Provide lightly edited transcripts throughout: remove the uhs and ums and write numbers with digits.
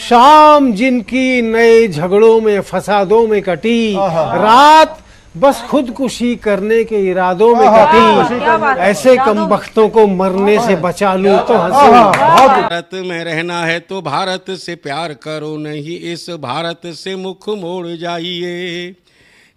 शाम जिनकी नए झगड़ों में फसादों में कटी, रात बस खुदकुशी करने के इरादों में कटी, ऐसे कमबख्तों को मरने से बचा लूं तो हंसी। भारत में रहना है तो भारत से प्यार करो, नहीं इस भारत से मुख मोड़ जाइए।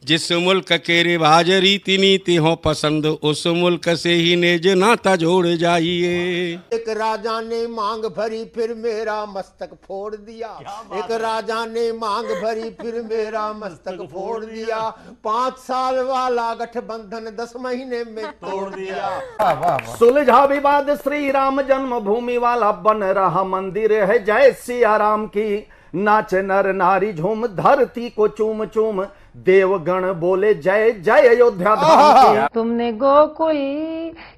जिस मुल्क के रिवाज रीति नीति हो पसंद, उस मुल्क से ही नेज नाता जोड़ जाइए। एक राजा ने मांग भरी फिर मेरा मस्तक फोड़ दिया, एक राजा ने मांग भरी फिर मेरा मस्तक फोड़ दिया। 5 साल वाला गठबंधन 10 महीने में तोड़ दिया। सुलझा विवाद श्री राम जन्मभूमि वाला, बन रहा मंदिर है जय सिया राम की। नाच नर नारी झूम धरती को चूम चूम, देवगण बोले जय जय अयोध्या धाम की। तुमने गोकुल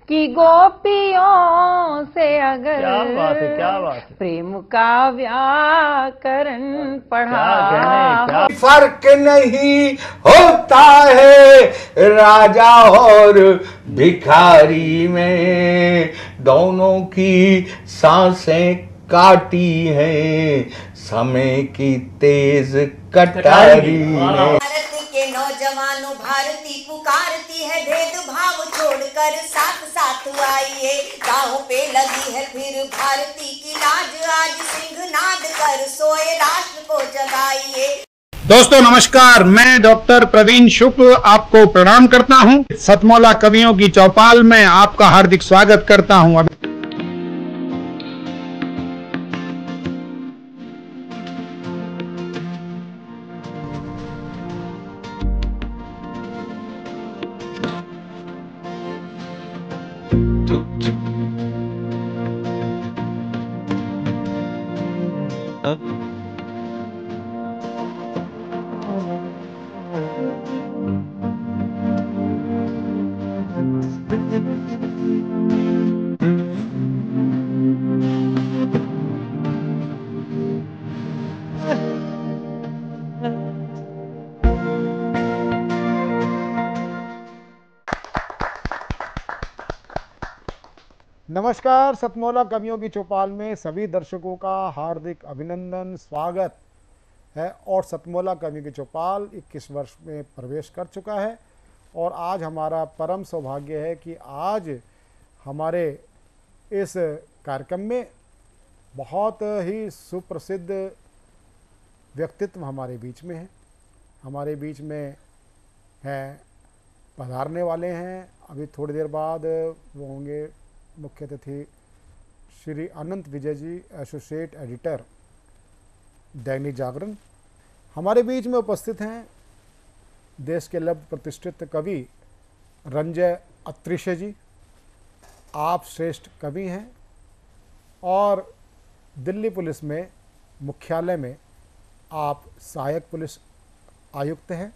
की गोपियों से अगर क्या बात है। प्रेम का व्याकरण पढ़ा, फर्क नहीं होता है राजा और भिखारी में, दोनों की सांसें काटी है समय की तेज कटारी ने। भारत के नौजवानों भारती पुकारती है, भेदभाव छोड़कर साथ साथ आइए। गाहों पे लगी है फिर भारती की लाज, आज सिंहनाद कर सोए राष्ट्र को जगाइए। दोस्तों नमस्कार, मैं डॉक्टर प्रवीण शुक्ल आपको प्रणाम करता हूं। सतमौला कवियों की चौपाल में आपका हार्दिक स्वागत करता हूं। नमस्कार, सतमौला कवियों की चौपाल में सभी दर्शकों का हार्दिक अभिनंदन, स्वागत है। और सतमौला कवियों की चौपाल 21 वर्ष में प्रवेश कर चुका है और आज हमारा परम सौभाग्य है कि आज हमारे इस कार्यक्रम में बहुत ही सुप्रसिद्ध व्यक्तित्व हमारे बीच में है। हमारे बीच में हैं, पधारने वाले हैं। अभी थोड़ी देर बाद वो होंगे मुख्य अतिथि श्री अनंत विजय जी, एसोसिएट एडिटर दैनिक जागरण। हमारे बीच में उपस्थित हैं देश के लब्ध प्रतिष्ठित कवि रंजय अत्रिशे जी। आप श्रेष्ठ कवि हैं और दिल्ली पुलिस में मुख्यालय में आप सहायक पुलिस आयुक्त हैं।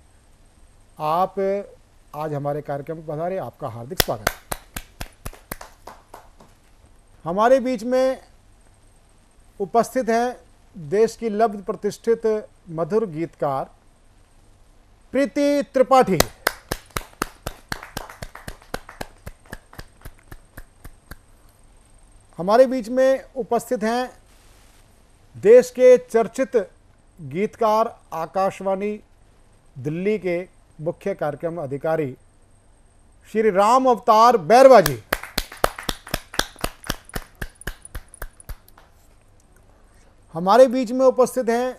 आप आज हमारे कार्यक्रम में पधारे, आपका हार्दिक स्वागत है। हमारे बीच में उपस्थित हैं देश की लब्ध प्रतिष्ठित मधुर गीतकार प्रीति त्रिपाठी। हमारे बीच में उपस्थित हैं देश के चर्चित गीतकार, आकाशवाणी दिल्ली के मुख्य कार्यक्रम अधिकारी श्री राम अवतार बैरवा जी। हमारे बीच में उपस्थित हैं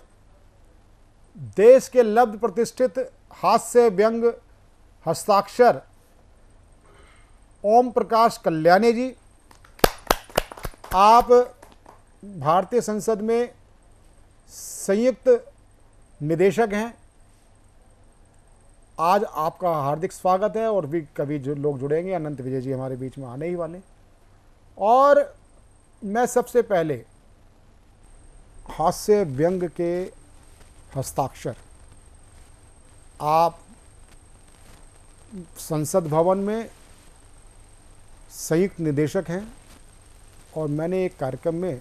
देश के लब्ध प्रतिष्ठित हास्य व्यंग हस्ताक्षर ओम प्रकाश कल्याणी जी। आप भारतीय संसद में संयुक्त निदेशक हैं। आज आपका हार्दिक स्वागत है। और भी कभी जो लोग जुड़ेंगे, अनंत विजय जी हमारे बीच में आने ही वाले। और मैं सबसे पहले हास्य व्यंग के हस्ताक्षर, आप संसद भवन में संयुक्त निदेशक हैं और मैंने एक कार्यक्रम में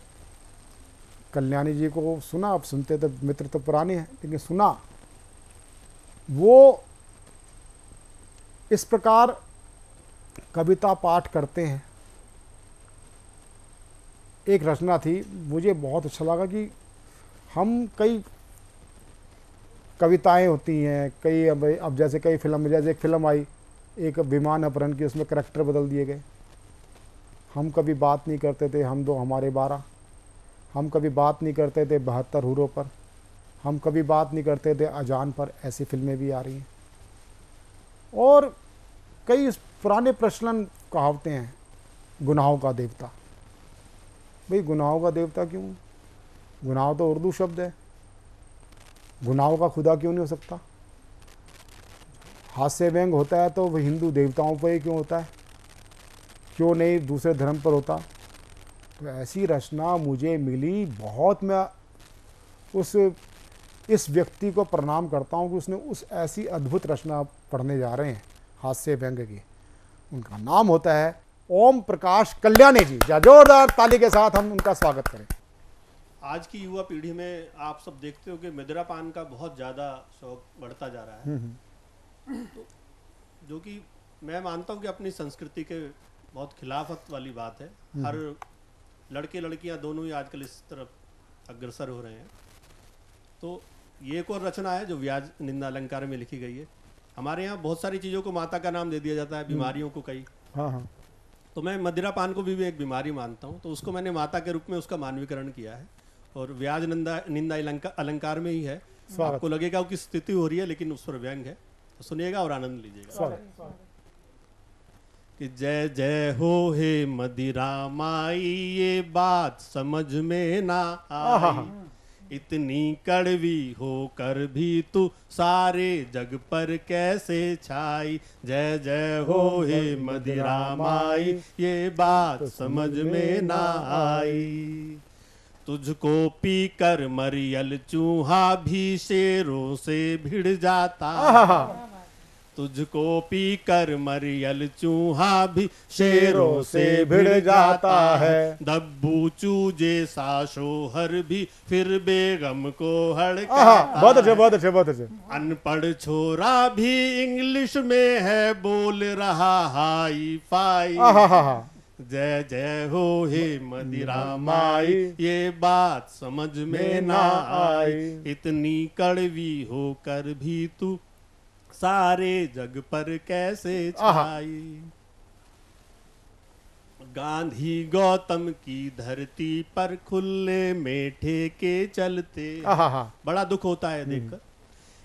कल्याणी जी को सुना। आप सुनते तो मित्र तो पुराने हैं, लेकिन सुना वो इस प्रकार कविता पाठ करते हैं। एक रचना थी, मुझे बहुत अच्छा लगा कि हम कई कविताएं होती हैं, कई अब जैसे कई फिल्म, जैसे एक फिल्म आई एक विमान अपहरण की, उसमें करैक्टर बदल दिए गए। हम कभी बात नहीं करते थे हम दो हमारे 12, हम कभी बात नहीं करते थे 72 हूरों पर, हम कभी बात नहीं करते थे अजान पर। ऐसी फिल्में भी आ रही हैं। और कई पुराने प्रचलन कहावतें हैं, गुनाहों का देवता। भाई गुनाहों का देवता क्यों? गुनाह तो उर्दू शब्द है, गुनाहों का खुदा क्यों नहीं हो सकता? हास्य व्यंग होता है तो वह हिंदू देवताओं पर ही क्यों होता है, क्यों नहीं दूसरे धर्म पर होता? तो ऐसी रचना मुझे मिली, बहुत मैं इस व्यक्ति को प्रणाम करता हूँ कि उसने उस ऐसी अद्भुत रचना पढ़ने जा रहे हैं हास्य व्यंग की। उनका नाम होता है ओम प्रकाश कल्याणी जी। जोरदार ताली के साथ हम उनका स्वागत करें। आज की युवा पीढ़ी में आप सब देखते हो कि मदिरा पान का बहुत ज़्यादा शौक बढ़ता जा रहा है, तो जो कि मैं मानता हूँ कि अपनी संस्कृति के बहुत खिलाफत वाली बात है। हर लड़के लड़कियाँ दोनों ही आजकल इस तरफ अग्रसर हो रहे हैं। तो ये एक और रचना है जो व्याज निंदा अलंकार में लिखी गई है। हमारे यहाँ बहुत सारी चीज़ों को माता का नाम दे दिया जाता है, बीमारियों को कई। हाँ। तो मैं मदिरा पान को भी एक बीमारी मानता हूँ, तो उसको मैंने माता के रूप में उसका मानवीकरण किया है और व्याज निंदा अलंकार में ही है। आपको लगेगा कि स्थिति हो रही है लेकिन उस पर व्यंग है, तो सुनिएगा और आनंद लीजिएगा। कि जय जय हो हे मदिरा माई, ये बात समझ में ना आई, इतनी कड़वी होकर भी तू सारे जग पर कैसे छाई। जय जय हो हे मदिरा माई, ये बात समझ में ना आई। तुझको पी कर मरियल चूहा भी शेरों से भिड़ जाता, तुझको पी कर मरियल चूहा भी शेरों से भिड़ जाता है। दब्बू चूजे सा शोहर भी फिर बेगम को हड़काता। बहुत अच्छे, बहुत अच्छे, बहुत अच्छे। अनपढ़ छोरा भी इंग्लिश में है बोल रहा हाई फाई। जय जय हो हे मदिरा माई, ये बात समझ में ना आई, इतनी कड़वी होकर भी तू सारे जग पर कैसे छाई। गांधी गौतम की धरती पर खुले में ठेके चलते। बड़ा दुख होता है देखकर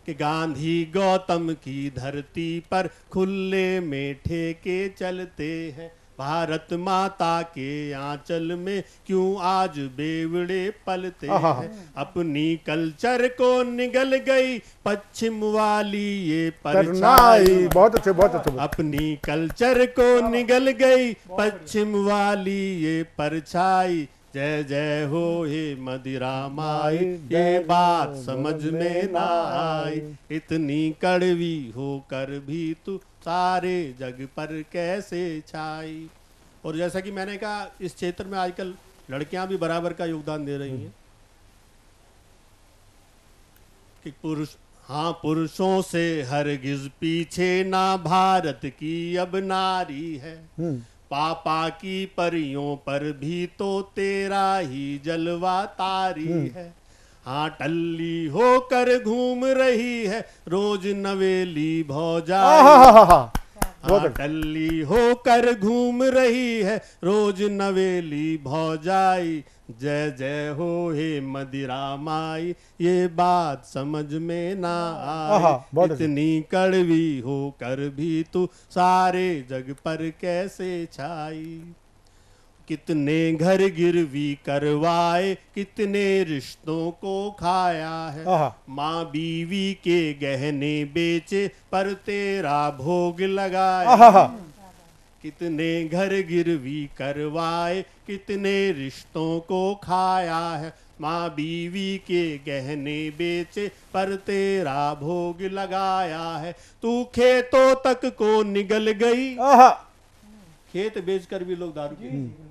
कि गांधी गौतम की धरती पर खुले में ठेके चलते हैं। भारत माता के आंचल में क्यों आज बेवड़े पलते हैं। अपनी कल्चर को निगल गई पश्चिम वाली ये परछाई। बहुत अच्छे, बहुत अच्छे। अपनी कल्चर को निगल गई पश्चिम वाली ये परछाई। जय जय हो हे मदिरा माई, ये बात समझ में ना आई, इतनी कड़वी होकर भी तू सारे जग पर कैसे छाई। और जैसा कि मैंने कहा, इस क्षेत्र में आजकल लड़कियां भी बराबर का योगदान दे रही हैं कि पुरुषों से हरगिज पीछे ना भारत की अब नारी है। पापा की परियों पर भी तो तेरा ही जलवा तारी है। हाँ टल्ली होकर घूम रही है रोज नवेली भौजाई। टल्ली होकर घूम रही है रोज नवेली भौजाई। जय जय हो हे मदिरा माई, ये बात समझ में ना आई, इतनी कड़वी होकर भी तू सारे जग पर कैसे छाई। कितने घर गिरवी करवाए, कितने रिश्तों को खाया है। माँ बीवी के गहने बेचे पर तेरा भोग लगाया। कितने घर गिरवी करवाए, कितने रिश्तों को खाया है। माँ बीवी के गहने बेचे पर तेरा भोग लगाया है। तू खेतों तक को निगल गई, खेत बेचकर भी लोग दारू पीते।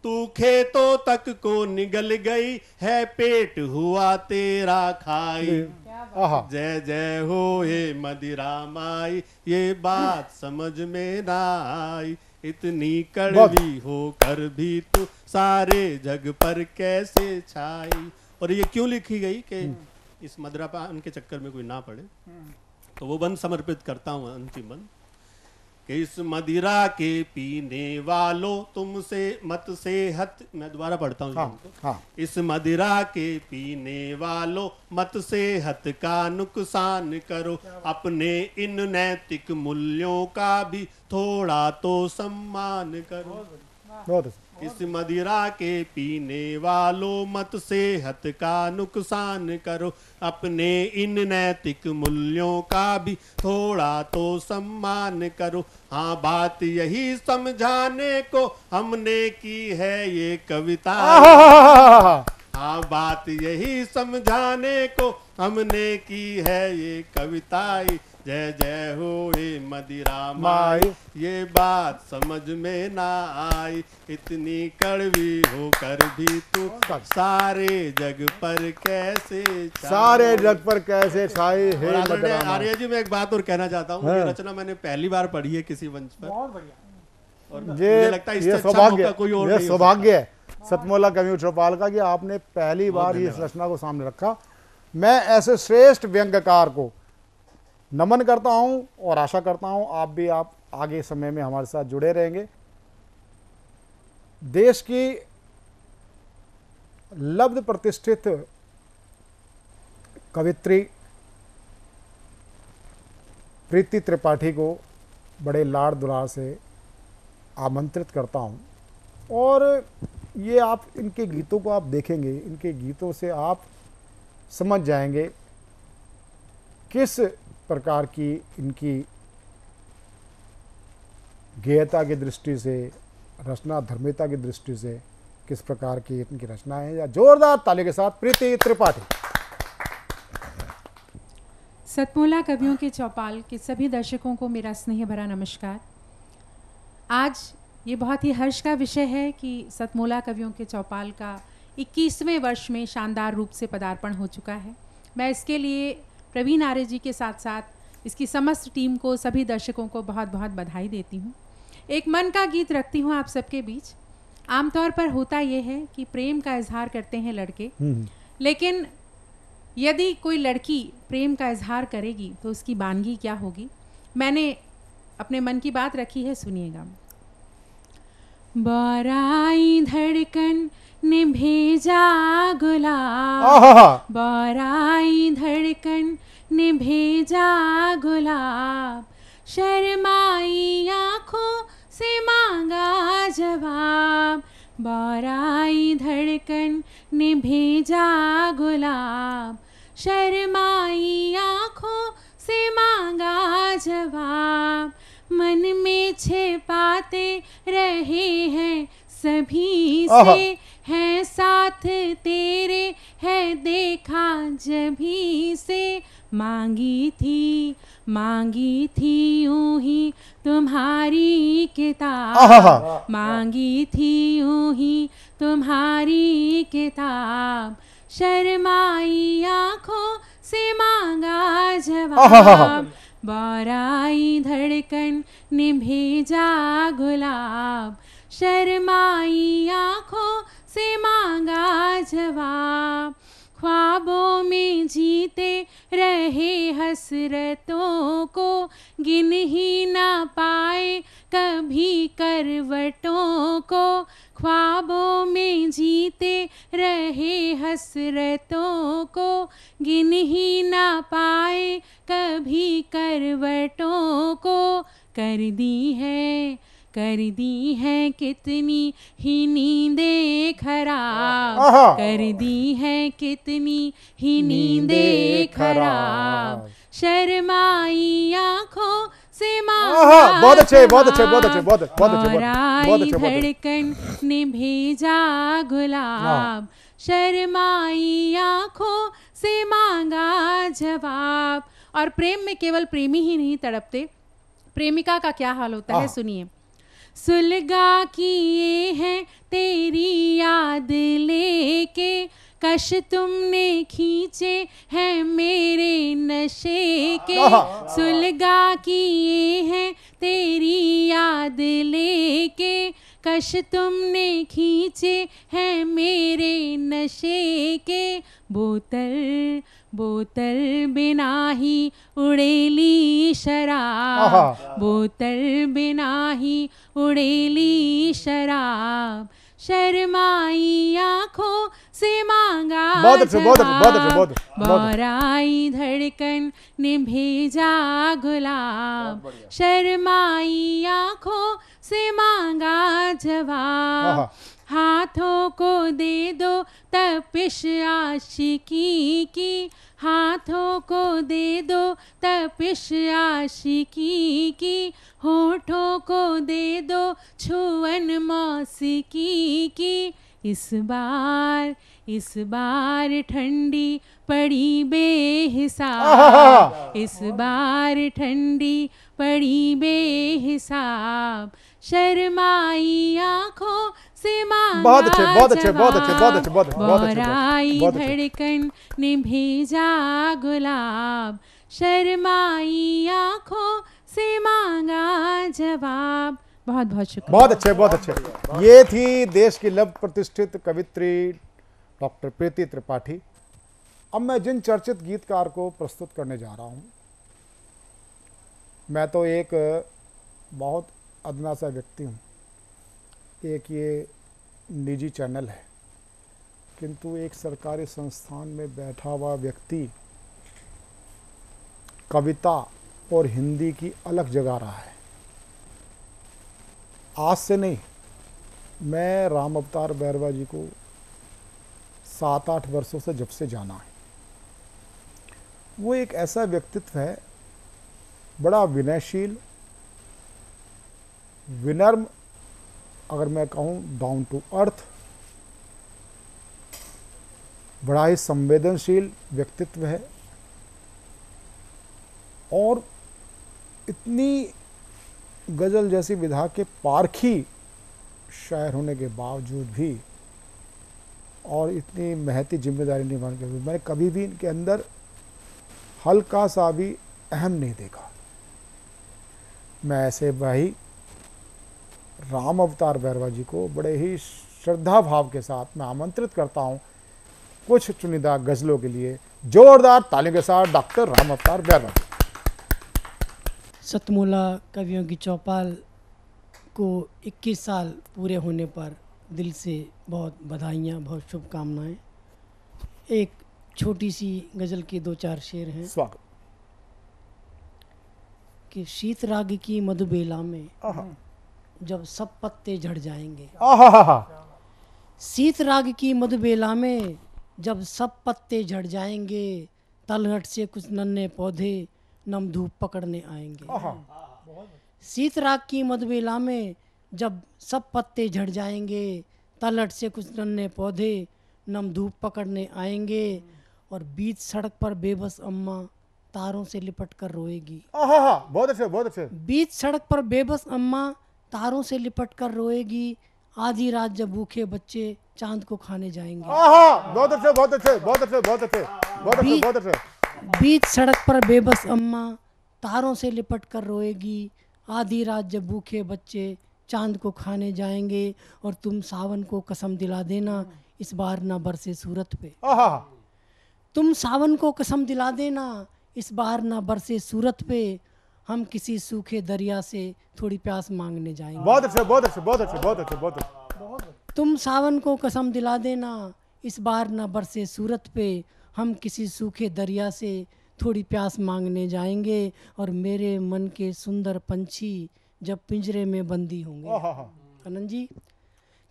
तू खेतों तक को निगल गई है, पेट हुआ तेरा खाई। जय जय हो हे मदिरा माई, ये बात समझ में ना आई, इतनी कड़वी होकर भी तू सारे जग पर कैसे छाई। और ये क्यों लिखी गई कि इस मदिरापान के चक्कर में कोई ना पड़े। तो वो बंद समर्पित करता हूँ, अंतिम बंद, कि इस मदिरा के पीने वालों तुमसे मत सेहत, मैं दोबारा पढ़ता हूँ। हाँ। इस मदिरा के पीने वालों मत सेहत का नुकसान करो, अपने इन नैतिक मूल्यों का भी थोड़ा तो सम्मान करो। बहुत अच्छा। इस मदिरा के पीने वालों मत सेहत का नुकसान करो, अपने इन नैतिक मूल्यों का भी थोड़ा तो सम्मान करो। हाँ, बात यही समझाने को हमने की है ये कविता। हाँ, बात यही समझाने को हमने की है ये कविताई। जय जय हो हे मदिरा माई, ये बात समझ में ना आई, इतनी कड़वी होकर भी तू सारे जग पर कैसे छाई। सारे जग पर कैसे छाई हे मदिरा माई। आर्य जी, मैं एक बात और कहना चाहता हूँ। ये रचना मैंने पहली बार पढ़ी है किसी मंच पर। बहुत बढ़िया। और मुझे लगता है इससे अच्छा मौका कोई और नहीं। ये सौभाग्य है सतमोला कवियों चौपाल का कि आपने पहली बार इस रचना को सामने रखा। मैं ऐसे श्रेष्ठ व्यंग्यकार को नमन करता हूं और आशा करता हूं आप आगे समय में हमारे साथ जुड़े रहेंगे। देश की लब्ध प्रतिष्ठित कवित्री प्रीति त्रिपाठी को बड़े लाड़ दुलार से आमंत्रित करता हूं और ये आप इनके गीतों को आप देखेंगे, इनके गीतों से आप समझ जाएंगे किस प्रकार की इनकी गेयता की दृष्टि से, रचना धर्मिता की दृष्टि से किस प्रकार की इनकी रचना है। या जोरदार ताली के साथ प्रीति त्रिपाठी। सतमोला कवियों के चौपाल के सभी दर्शकों को मेरा स्नेह भरा नमस्कार। आज ये बहुत ही हर्ष का विषय है कि सतमोला कवियों के चौपाल का 21वें वर्ष में शानदार रूप से पदार्पण हो चुका है। मैं इसके लिए प्रवीण आर्य जी के साथ साथ इसकी समस्त टीम को, सभी दर्शकों को बहुत बहुत बधाई देती हूँ। एक मन का गीत रखती हूँ आप सबके बीच। आमतौर पर होता यह है कि प्रेम का इजहार करते हैं लड़के, लेकिन यदि कोई लड़की प्रेम का इजहार करेगी तो उसकी बानगी क्या होगी। मैंने अपने मन की बात रखी है, सुनिएगा। बराई धड़कन ने भेजा गुलाब, बराई धड़कन ने भेजा गुलाब, शर्माई आँखों से मांगा जवाब। बराई धड़कन ने भेजा गुलाब, शर्माई आँखों से मांगा जवाब। मन में छिपाते रहे हैं सभी से, है साथ तेरे है देखा जभी से। मांगी थी यूं ही तुम्हारी किताब, मांगी थी यूं ही तुम्हारी किताब, शर्माई आँखों से मांगा जवाब। बराई धड़कन ने भेजा गुलाब, शर्माई आँखों से मांगा जवाब। ख्वाबों में जीते रहे हसरतों को, गिन ही ना पाए कभी करवटों को। ख्वाबों में जीते रहे हसरतों को, गिन ही ना पाए कभी करवटों को। कर दी है कितनी ही नींदें खराब, कर दी है कितनी ही नींदें खराब, शर्माई आँखों से मांगा। बहुत अच्छे, बहुत अच्छे, बहुत अच्छे, बहुत अच्छे, बहुत अच्छे। धड़कन ने भेजा गुलाब, शर्माई आँखों से मांगा जवाब। और प्रेम में केवल प्रेमी ही नहीं तड़पते, प्रेमिका का क्या हाल होता है, सुनिए। सुलगा किए हैं तेरी याद लेके, कश तुमने खींचे हैं मेरे नशे के। सुलगा किए हैं तेरी याद लेके, कश तुमने खींचे हैं मेरे नशे के, बोतल बोतल बिना ही उड़ेली शराब, बोतल बिना ही उड़ेली शराब, शर्माई आंखों से मांगा जवाब, बौराई धड़कन ने भेजा गुलाब, शर्माई आंखों से मांगा जवाब, हाथों को दे दो तपिश आशिकी की, हाथों को दे दो तपिश आशिकी की, होठों को दे दो छुअन मौसीकी की, इस बार ठंडी पड़ी बेहिसाब, इस बार ठंडी पड़ी बेहिसाब, शर्माई आंखों से मांगा जवाब, बौराई धड़कन ने भेजा गुलाब, शर्माई आंखों से मांगा जवाब। बहुत बहुत शुक्रिया। बहुत अच्छे, बहुत अच्छे। ये थी देश की लव प्रतिष्ठित कवित्री डॉक्टर प्रीति त्रिपाठी। अब मैं जिन चर्चित गीतकार को प्रस्तुत करने जा रहा हूँ, मैं तो एक बहुत अदना सा व्यक्ति हूँ, एक ये निजी चैनल है, किंतु एक सरकारी संस्थान में बैठा हुआ व्यक्ति कविता और हिंदी की अलग जगा रहा है। आज से नहीं, मैं राम अवतार बैरवा जी को 7-8 वर्षों से जब से जाना है। वो एक ऐसा व्यक्तित्व है, बड़ा विनयशील, विनम्र, अगर मैं कहूँ डाउन टू अर्थ, बड़ा ही संवेदनशील व्यक्तित्व है, और इतनी गज़ल जैसी विधा के पारखी शायर होने के बावजूद भी और इतनी महती जिम्मेदारी निभाने के बावजूद मैंने कभी भी इनके अंदर हल्का सा भी अहम नहीं देखा। मैं ऐसे भाई राम अवतार बैरवा जी को बड़े ही श्रद्धा भाव के साथ मैं आमंत्रित करता हूं कुछ चुनिंदा गज़लों के लिए। जोरदार तालियों के साथ डॉक्टर राम अवतार बैरवा। सतमोला कवियों की चौपाल को 21 साल पूरे होने पर दिल से बहुत बधाइयाँ, बहुत शुभकामनाएं। एक छोटी सी गज़ल के 2-4 शेर हैं। स्वागत। कि शीत राग की मधुबेला में जब सब पत्ते झड़ जाएंगे, शीत राग की मधुबेला में जब सब पत्ते झड़ जाएंगे, तलहट से कुछ नन्हे पौधे नम धूप पकड़ने आएंगे। शीत राग की मधुबेला में जब सब पत्ते झड़ जाएंगे, तलहट से कुछ नन्हे पौधे नम धूप पकड़ने आएंगे, और बीच सड़क पर बेबस अम्मा तारों से लिपट कर रोएगी। बहुत अच्छे, बहुत अच्छे। बीच सड़क पर बेबस अम्मा तारों से लिपट कर रोएगी, आधी रात जब भूखे बच्चे चांद को खाने जाएंगे। बहुत अच्छे, बहुत अच्छे, बहुत अच्छे, बहुत अच्छे, बहुत अच्छे, बहुत अच्छे। बीच सड़क पर बेबस अम्मा तारों से लिपट कर रोएगी, आधी रात जब भूखे बच्चे चांद को खाने जाएंगे, और तुम सावन को कसम दिला देना इस बार ना बरसे सूरत पे। तुम सावन को कसम दिला देना इस बार ना बरसे सूरत पे, हम किसी सूखे दरिया से थोड़ी प्यास मांगने जाएंगे। बहुत अच्छे, बहुत अच्छे, बहुत अच्छे, बहुत अच्छे, बहुत अच्छे। तुम सावन को कसम दिला देना इस बार ना बरसे सूरत पे, हम किसी सूखे दरिया से थोड़ी प्यास मांगने जाएंगे, और मेरे मन के सुंदर पंछी जब पिंजरे में बंदी होंगे। आनंद जी,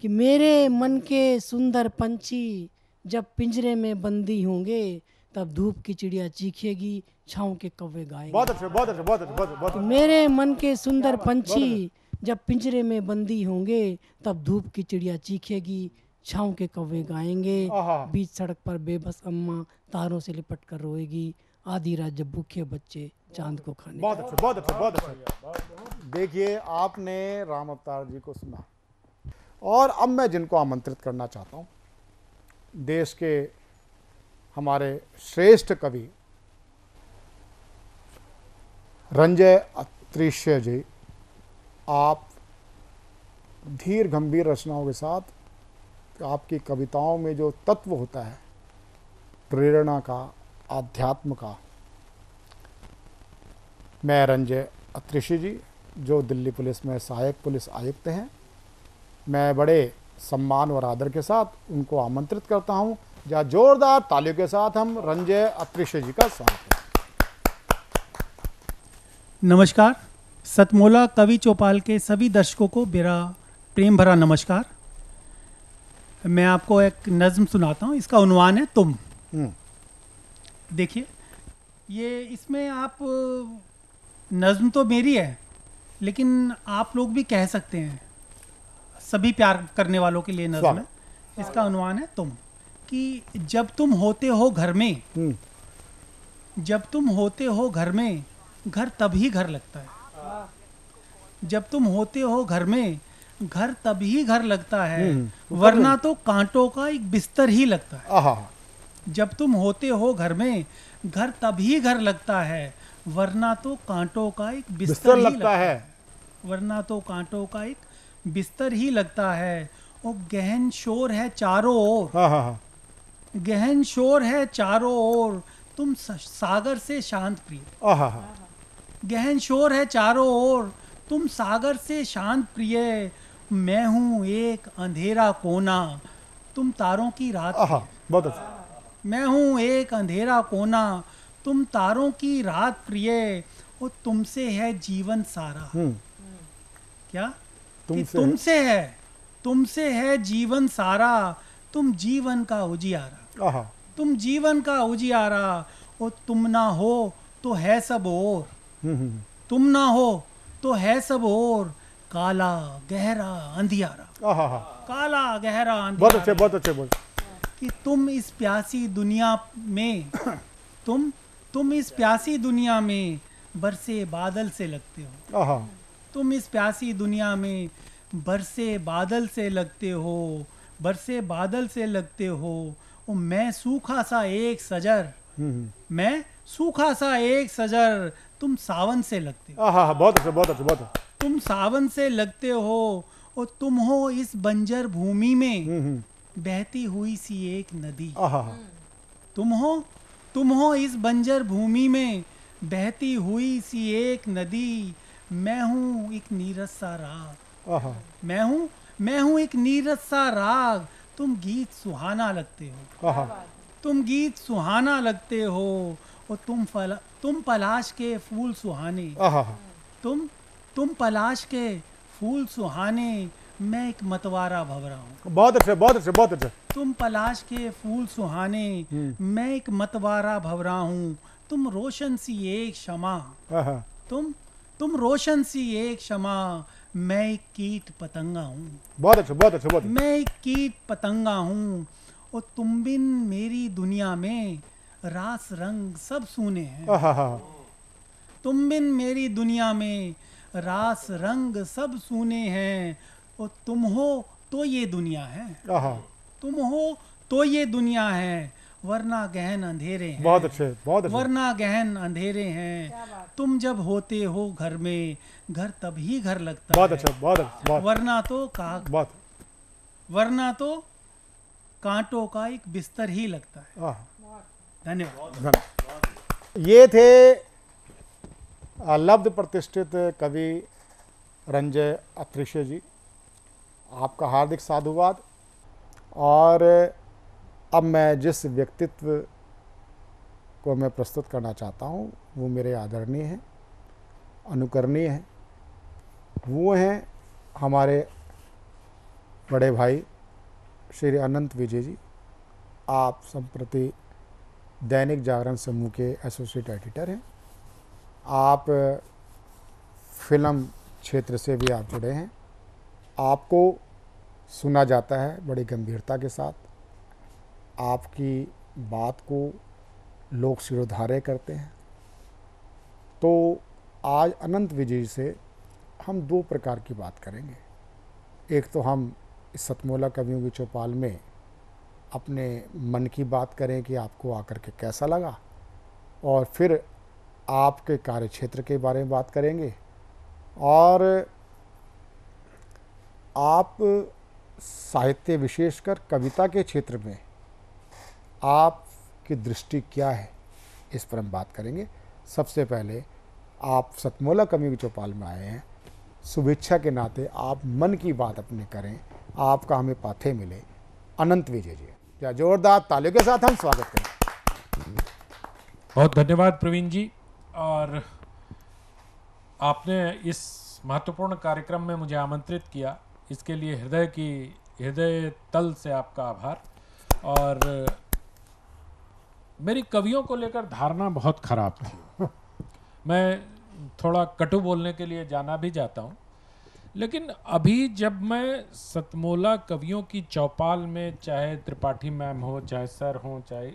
कि मेरे मन के सुंदर पंछी जब पिंजरे में बंदी होंगे, तब धूप की चिड़िया चीखेगी, छाँव के कौवे गाएंगे। बहुत अच्छे, बहुत अच्छे, बहुत अच्छे, बहुत अच्छे। मेरे मन के सुंदर पंछी जब पिंजरे में बंदी होंगे, तब धूप की चिड़िया चीखेगी, छाँव के कौवे गाएंगे, बीच सड़क पर बेबस अम्मा तारों से लिपट कर रोएगी, आधी रात जब भूखे बच्चे चांद को खाने। बहुत अच्छे, बहुत अच्छे, बहुत अच्छे। देखिए, आपने राम अवतार जी को सुना, और अब मैं जिनको आमंत्रित करना चाहता हूँ, देश के हमारे श्रेष्ठ कवि रंजय अत्रिश्य जी। आप धीर गंभीर रचनाओं के साथ आपकी कविताओं में जो तत्व होता है प्रेरणा का, आध्यात्म का। मैं रंजय अत्रिशी जी, जो दिल्ली पुलिस में सहायक पुलिस आयुक्त हैं, मैं बड़े सम्मान और आदर के साथ उनको आमंत्रित करता हूं। जहाँ जोरदार तालियों के साथ हम रंजय अत्रिशी जी का स्वागत करें। नमस्कार। सतमोला कवि चौपाल के सभी दर्शकों को मेरा प्रेम भरा नमस्कार। मैं आपको एक नज़्म सुनाता हूँ, इसका उन्वान है तुम। देखिए, ये इसमें आप नज़्म तो मेरी है, लेकिन आप लोग भी कह सकते हैं, सभी प्यार करने वालों के लिए नज़्म है। इसका उन्वान है तुम। कि जब तुम होते हो घर में, जब तुम होते हो घर में, घर तभी घर लगता है। जब तुम होते हो घर में, घर तभी घर लगता है, वरना तो कांटों का एक बिस्तर ही लगता है। जब तुम होते हो घर में, घर तभी घर लगता है, वरना तो कांटों का एक बिस्तर ही लगता है। वरना तो कांटों का एक बिस्तर ही लगता है। वो गहन शोर है चारों ओर, गहन शोर है चारों ओर, तुम सागर से शांत प्रिय। गहन शोर है चारों ओर, तुम सागर से शांत प्रिय। मैं हूँ एक अंधेरा कोना, तुम तारों की रात। बहुत अच्छा। मैं हूँ एक अंधेरा कोना, तुम तारों की रात प्रिय। वो तुमसे है जीवन सारा। क्या? तुमसे है जीवन सारा, तुम जीवन का उजियारा। तुम जीवन का उजियारा। और तुम ना हो तो है सब और, तुम ना हो तो है सब और, काला गहरा अंधियारा। काला गहरा अंधियारा। बहुत अच्छे, बहुत अच्छे। बहुत कि तुम इस प्यासी दुनिया में, तुम इस प्यासी दुनिया में बरसे बादल से लगते हो। तुम इस प्यासी दुनिया में बरसे बादल से लगते हो, बरसे बादल से लगते हो। और मैं सूखा सा एक सजर, मैं सूखा सा एक सजर, तुम सावन से लगते हो। बहुत अच्छा, बहुत अच्छा, बहुत अच्छा। तुम सावन से लगते हो। और तुम हो इस बंजर भूमि में बहती हुई सी एक नदी। तुम हो इस बंजर भूमि में बहती हुई सी एक नदी। मैं हूँ एक नीरस सा राग। मैं हूँ एक नीरस सा राग, तुम गीत सुहाना लगते हो। तुम गीत सुहाना लगते हो। और तुम पलाश के फूल सुहाने। तुम पलाश के फूल सुहाने, मैं एक मतवारा भंवरा हूँ। बहुत अच्छे, बहुत अच्छे, बहुत अच्छे। तुम पलाश के फूल सुहाने, मैं एक मतवारा भंवरा हूँ। तुम रोशन सी एक शमा। तुम रोशन सी एक शमा, मैं एक कीट पतंगा हूँ। बहुत अच्छा, बहुत अच्छा, बहुत। मैं एक कीट पतंगा हूँ। और तुम बिन मेरी दुनिया में रास रंग सब सूने हैं। तुम बिन मेरी दुनिया में रास रंग सब सूने हैं। और तुम हो तो ये दुनिया है। तुम हो तो ये दुनिया है, वरना गहन अंधेरे हैं। बहुत अच्छे, बहुत अच्छे। वरना गहन अंधेरे हैं। तुम जब होते हो घर में, घर तभी घर लगता है। बहुत अच्छा, बहुत अच्छा। वरना तो कांटों का एक बिस्तर ही लगता है। धन्यवाद। ये थे लब्ध प्रतिष्ठित कवि रंजय अत्रिशी जी, आपका हार्दिक साधुवाद। और अब मैं जिस व्यक्तित्व को मैं प्रस्तुत करना चाहता हूँ वो मेरे आदरणीय हैं, अनुकरणीय हैं। वो हैं हमारे बड़े भाई श्री अनंत विजय जी। आप संप्रति दैनिक जागरण समूह के एसोसिएट एडिटर हैं। आप फिल्म क्षेत्र से भी आप जुड़े हैं। आपको सुना जाता है बड़ी गंभीरता के साथ। आपकी बात को लोग शिरोधार्य करते हैं। तो आज अनंत विजय से हम दो प्रकार की बात करेंगे। एक तो हम इस सतमोला कवियों की चौपाल में अपने मन की बात करें कि आपको आकर के कैसा लगा, और फिर आपके कार्यक्षेत्र के बारे में बात करेंगे। और आप साहित्य विशेषकर कविता के क्षेत्र में आपकी दृष्टि क्या है, इस पर हम बात करेंगे। सबसे पहले आप सतमोला कवियों की चौपाल में आए हैं, शुभेच्छा के नाते आप मन की बात अपने करें, आपका हमें पाथे मिले। अनंत विजय जी, क्या जोरदार तालियों के साथ हम स्वागत करें। बहुत धन्यवाद प्रवीण जी, और आपने इस महत्वपूर्ण कार्यक्रम में मुझे आमंत्रित किया, इसके लिए हृदय तल से आपका आभार। और मेरी कवियों को लेकर धारणा बहुत खराब थी, मैं थोड़ा कटु बोलने के लिए जाना भी जाता हूँ, लेकिन अभी जब मैं सतमोला कवियों की चौपाल में, चाहे त्रिपाठी मैम हो, चाहे सर हो, चाहे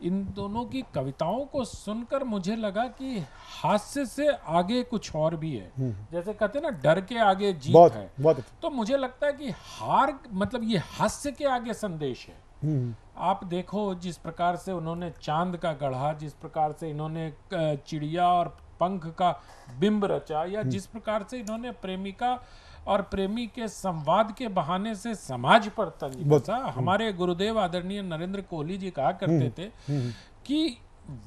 इन दोनों की कविताओं को सुनकर मुझे लगा कि हास्य से आगे कुछ और भी है। जैसे कहते हैं ना, डर के आगे जीत है। तो मुझे लगता है कि हार मतलब ये हास्य के आगे संदेश है। आप देखो जिस प्रकार से उन्होंने चांद का गढ़ा, जिस प्रकार से इन्होंने चिड़िया और पंख का बिंब रचा, या जिस प्रकार से इन्होंने प्रेमिका और प्रेमी के संवाद के बहाने से समाज पर तंज कसा। हमारे गुरुदेव आदरणीय नरेंद्र कोहली जी कहा करते थे कि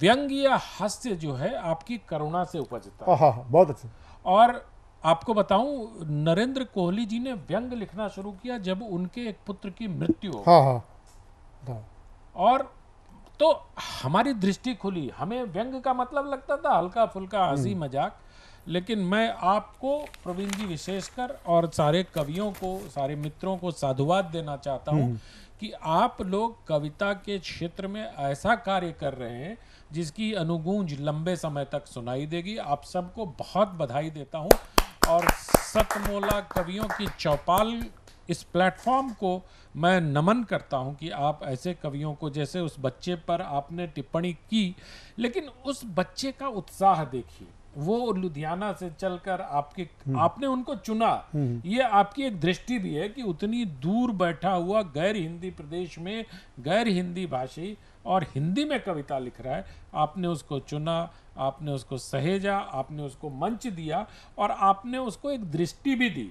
व्यंग या हास्य जो है आपकी करुणा से उपजता है। बहुत अच्छा। और आपको बताऊं, नरेंद्र कोहली जी ने व्यंग लिखना शुरू किया जब उनके एक पुत्र की मृत्यु हो। और तो हमारी दृष्टि खुली, हमें व्यंग का मतलब लगता था हल्का फुल्का हंसी मजाक, लेकिन मैं आपको प्रवीण जी विशेषकर और सारे कवियों को, सारे मित्रों को साधुवाद देना चाहता हूं कि आप लोग कविता के क्षेत्र में ऐसा कार्य कर रहे हैं जिसकी अनुगूंज लंबे समय तक सुनाई देगी। आप सबको बहुत बधाई देता हूं, और सतमोला कवियों की चौपाल इस प्लेटफॉर्म को मैं नमन करता हूं कि आप ऐसे कवियों को, जैसे उस बच्चे पर आपने टिप्पणी की, लेकिन उस बच्चे का उत्साह देखिए, वो लुधियाना से चलकर आपने उनको चुना। ये आपकी एक दृष्टि भी है कि उतनी दूर बैठा हुआ गैर हिंदी प्रदेश में गैर हिंदी भाषी और हिंदी में कविता लिख रहा है, आपने उसको चुना, आपने उसको सहेजा, आपने उसको मंच दिया, और आपने उसको एक दृष्टि भी दी।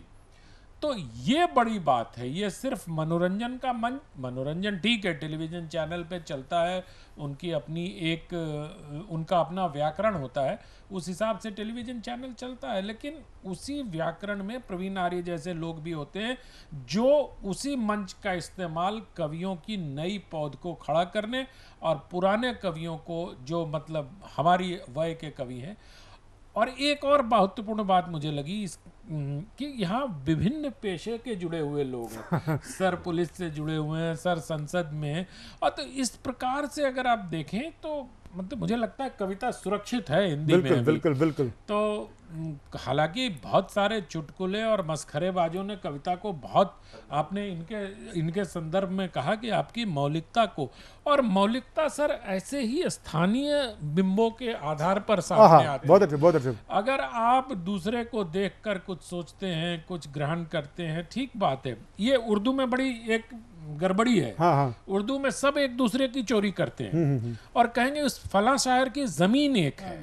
तो ये बड़ी बात है। ये सिर्फ मनोरंजन का मंच, मनोरंजन ठीक है, टेलीविजन चैनल पे चलता है, उनकी अपनी एक उनका अपना व्याकरण होता है, उस हिसाब से टेलीविजन चैनल चलता है, लेकिन उसी व्याकरण में प्रवीण आर्य जैसे लोग भी होते हैं जो उसी मंच का इस्तेमाल कवियों की नई पौध को खड़ा करने और पुराने कवियों को, जो मतलब हमारी वय के कवि हैं। और एक और महत्वपूर्ण बात मुझे लगी कि यहाँ विभिन्न पेशे के जुड़े हुए लोग हैं। सर पुलिस से जुड़े हुए हैं, सर संसद में हैं, और तो इस प्रकार से अगर आप देखें तो मतलब मुझे लगता है कविता सुरक्षित है हिंदी में। बिल्कुल। तो हालांकि बहुत सारे चुटकुले और मस्खरेबाजों ने कविता को बहुत, आपने इनके संदर्भ में कहा कि आपकी मौलिकता को, और मौलिकता सर ऐसे ही स्थानीय बिंबों के आधार पर सामने आती है। बहुत अच्छे। अगर आप दूसरे को देखकर कुछ सोचते हैं, कुछ ग्रहण करते हैं, ठीक बात है। ये उर्दू में बड़ी एक गड़बड़ी है। उर्दू में सब एक दूसरे की चोरी करते हैं और कहेंगे उस फला शायर की जमीन एक है।